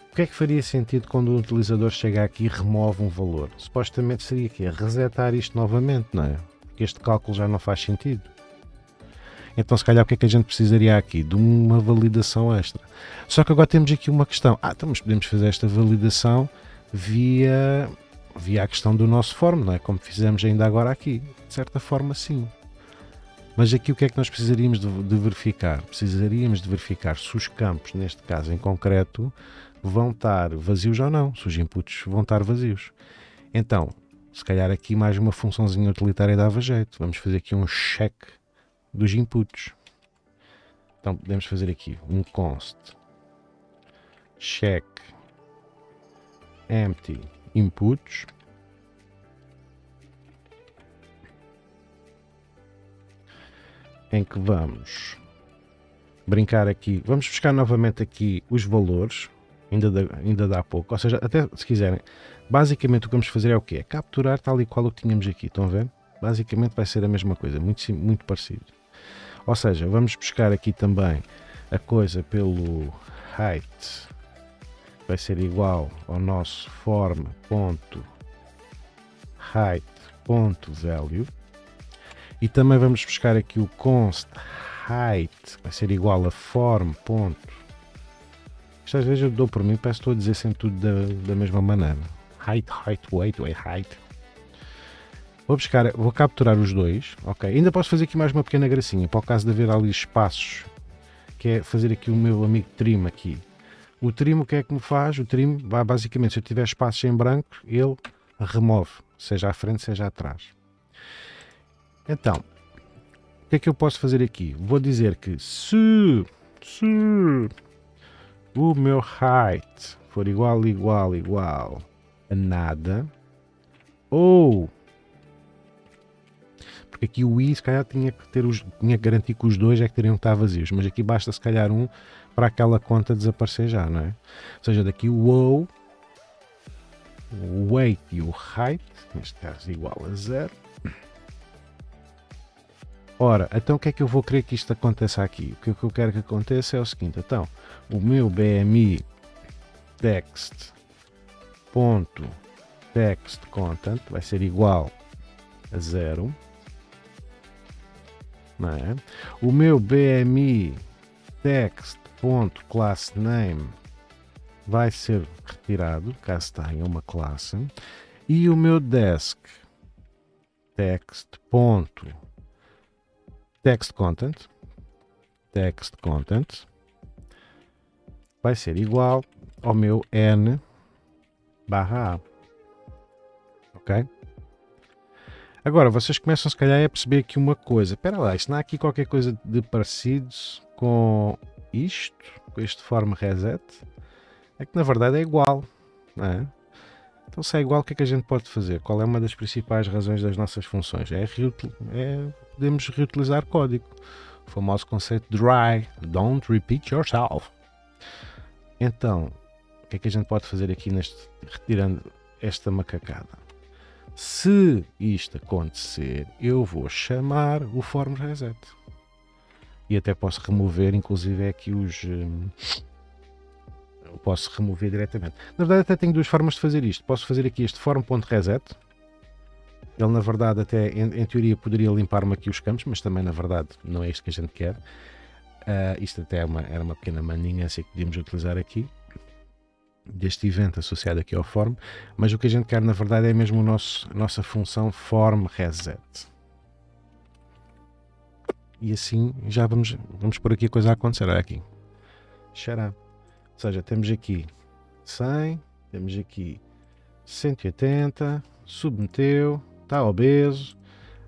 O que é que faria sentido quando o utilizador chega aqui e remove um valor? Supostamente seria que resetar isto novamente, não é? Porque este cálculo já não faz sentido. Então se calhar o que é que a gente precisaria aqui? De uma validação extra. Só que agora temos aqui uma questão. Então mas podemos fazer esta validação via a questão do nosso form, não é? Como fizemos ainda agora aqui. De certa forma sim. Mas aqui o que é que nós precisaríamos de verificar? Precisaríamos de verificar se os campos, neste caso em concreto, vão estar vazios ou não, se os inputs vão estar vazios. Então, se calhar aqui mais uma funçãozinha utilitária dava jeito. Vamos fazer aqui um check dos inputs. Então podemos fazer aqui um const check empty inputs. Em que vamos brincar aqui, vamos buscar novamente aqui os valores. Ainda dá pouco, ou seja, até se quiserem, basicamente o que vamos fazer é o quê? É capturar tal e qual o que tínhamos aqui, estão a ver? Basicamente vai ser a mesma coisa, muito parecido. Ou seja, vamos buscar aqui também a coisa pelo height vai ser igual ao nosso form.height.value, e também vamos buscar aqui o const height, vai ser igual a form. Isto às vezes eu dou por mim, parece que estou a dizer sempre tudo da mesma maneira. Height, weight. Vou capturar os dois, ok? Ainda posso fazer aqui mais uma pequena gracinha, para o caso de haver ali espaços, que é fazer aqui o meu amigo trim aqui. O trim, o que é que me faz? O trim vai basicamente, se eu tiver espaços em branco, ele remove, seja à frente, seja atrás. Então, o que é que eu posso fazer aqui? Vou dizer que se o meu height for igual a nada, ou porque aqui o i se calhar tinha que garantir que os dois é que teriam que estar vazios, mas aqui basta se calhar um para aquela conta desaparecer já, não é? Ou seja, daqui o weight e o height, neste caso igual a 0. Ora, então o que é que eu vou querer que isto aconteça aqui? O que eu quero que aconteça é o seguinte, então, o meu BMI text content vai ser igual a 0, não é? O meu BMI text.className vai ser retirado, caso tenha uma classe, e o meu desk text content vai ser igual ao meu n/a. Ok? Agora, vocês começam se calhar a perceber aqui uma coisa. Espera lá, isto não há aqui qualquer coisa de parecidos com isto, com este form reset? É que na verdade é igual, não é? Então se é igual, o que é que a gente pode fazer? Qual é uma das principais razões das nossas funções? Podemos reutilizar código. O famoso conceito dry, don't repeat yourself. Então, o que é que a gente pode fazer aqui retirando esta macacada? Se isto acontecer, eu vou chamar o form reset. E até posso remover, inclusive, aqui eu posso remover diretamente. Na verdade, até tenho duas formas de fazer isto. Posso fazer aqui este form.reset. Ele, na verdade, até em teoria poderia limpar-me aqui os campos, mas também, na verdade, não é isto que a gente quer. Isto até era uma pequena maninhança que podíamos utilizar aqui, deste evento associado aqui ao form, mas o que a gente quer, na verdade, é mesmo a nossa função form reset. E assim já vamos por aqui a coisa a acontecer. Olha aqui. Xará. Ou seja, temos aqui 100, temos aqui 180, submeteu, está obeso.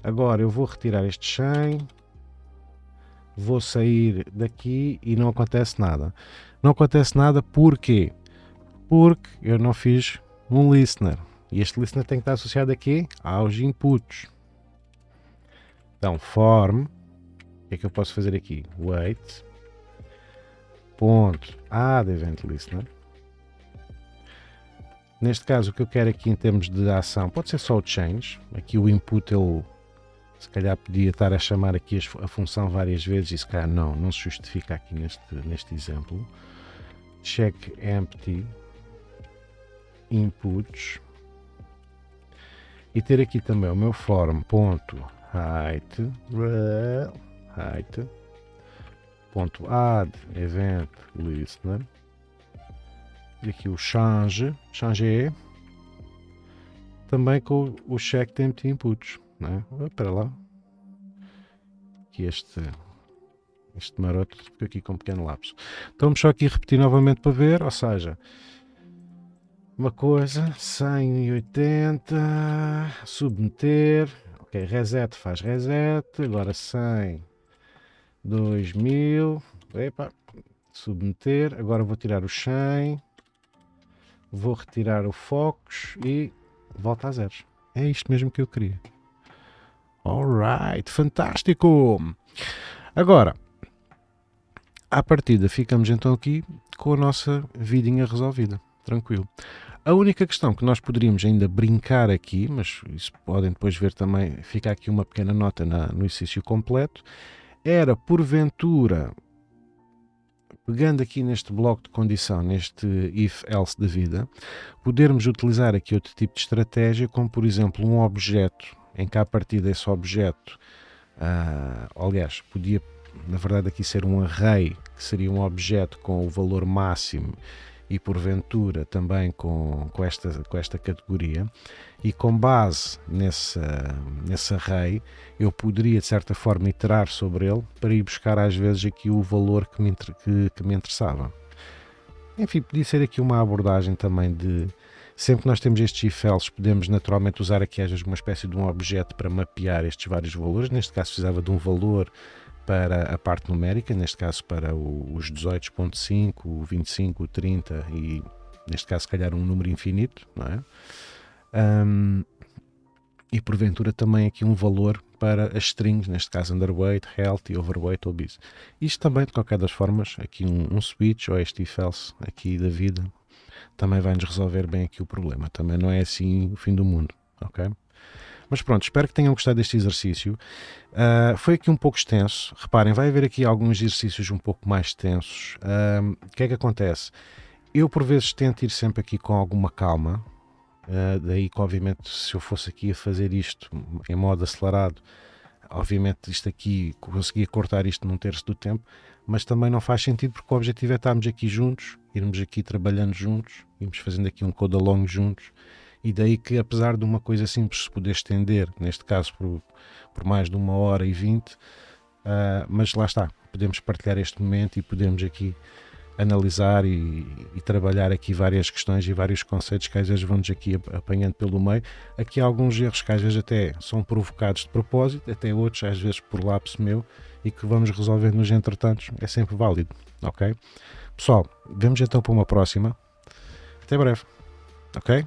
Agora eu vou retirar este 100, vou sair daqui e não acontece nada. Não acontece nada porquê? Porque eu não fiz um listener. E este listener tem que estar associado aqui aos inputs. Então, form, o que é que eu posso fazer aqui? Wait, add event listener. Neste caso, o que eu quero aqui em termos de ação, pode ser só o change. Aqui o input, ele se calhar podia estar a chamar aqui a função várias vezes e se calhar não se justifica aqui neste exemplo. Check empty inputs e ter aqui também o meu form.height.add event listener e aqui o change também com o check empty inputs, né? Espera lá que este maroto ficou aqui com um pequeno lapso. Então vamos só aqui repetir novamente para ver, ou seja, uma coisa, 180, submeter, ok, reset faz reset, agora 100, 2000, epa, submeter, agora vou tirar o 100, vou retirar o focus e volta a zeros. É isto mesmo que eu queria. Alright, fantástico! Agora, à partida ficamos então aqui com a nossa vidinha resolvida. Tranquilo. A única questão que nós poderíamos ainda brincar aqui, mas isso podem depois ver também, fica aqui uma pequena nota no exercício completo, era porventura pegando aqui neste bloco de condição, neste if-else da vida, podermos utilizar aqui outro tipo de estratégia, como por exemplo um objeto, em que a partir desse objeto, aliás, podia na verdade aqui ser um array, que seria um objeto com o valor máximo e porventura também com esta categoria, e com base nesse array eu poderia de certa forma iterar sobre ele para ir buscar às vezes aqui o valor que me interessava. Enfim, podia ser aqui uma abordagem também de, sempre que nós temos estes if-else, podemos naturalmente usar aqui às vezes uma espécie de um objeto para mapear estes vários valores. Neste caso precisava de um valor para a parte numérica, neste caso para os 18.5, o 25, o 30 e neste caso se calhar um número infinito, não é? E porventura também aqui um valor para as strings, neste caso underweight, healthy, overweight, obese. Isto também, de qualquer das formas, aqui um switch ou este if-else aqui da vida também vai-nos resolver bem aqui o problema. Também não é assim o fim do mundo, ok? Mas pronto, espero que tenham gostado deste exercício. Foi aqui um pouco extenso. Reparem, vai haver aqui alguns exercícios um pouco mais extensos. O que é que acontece? Eu por vezes tento ir sempre aqui com alguma calma. Daí que obviamente se eu fosse aqui a fazer isto em modo acelerado, obviamente isto aqui, conseguia cortar isto num terço do tempo, mas também não faz sentido porque o objetivo é estarmos aqui juntos, irmos aqui trabalhando juntos, irmos fazendo aqui um code along juntos, e daí que apesar de uma coisa simples se poder estender, neste caso por mais de 1h20, mas lá está, podemos partilhar este momento e podemos aqui analisar e trabalhar aqui várias questões e vários conceitos que às vezes vão-nos aqui apanhando pelo meio. Aqui há alguns erros que às vezes até são provocados de propósito, até outros às vezes por lapso meu, e que vamos resolver nos entretantos, é sempre válido, ok? Pessoal, vemos então para uma próxima. Até breve, ok?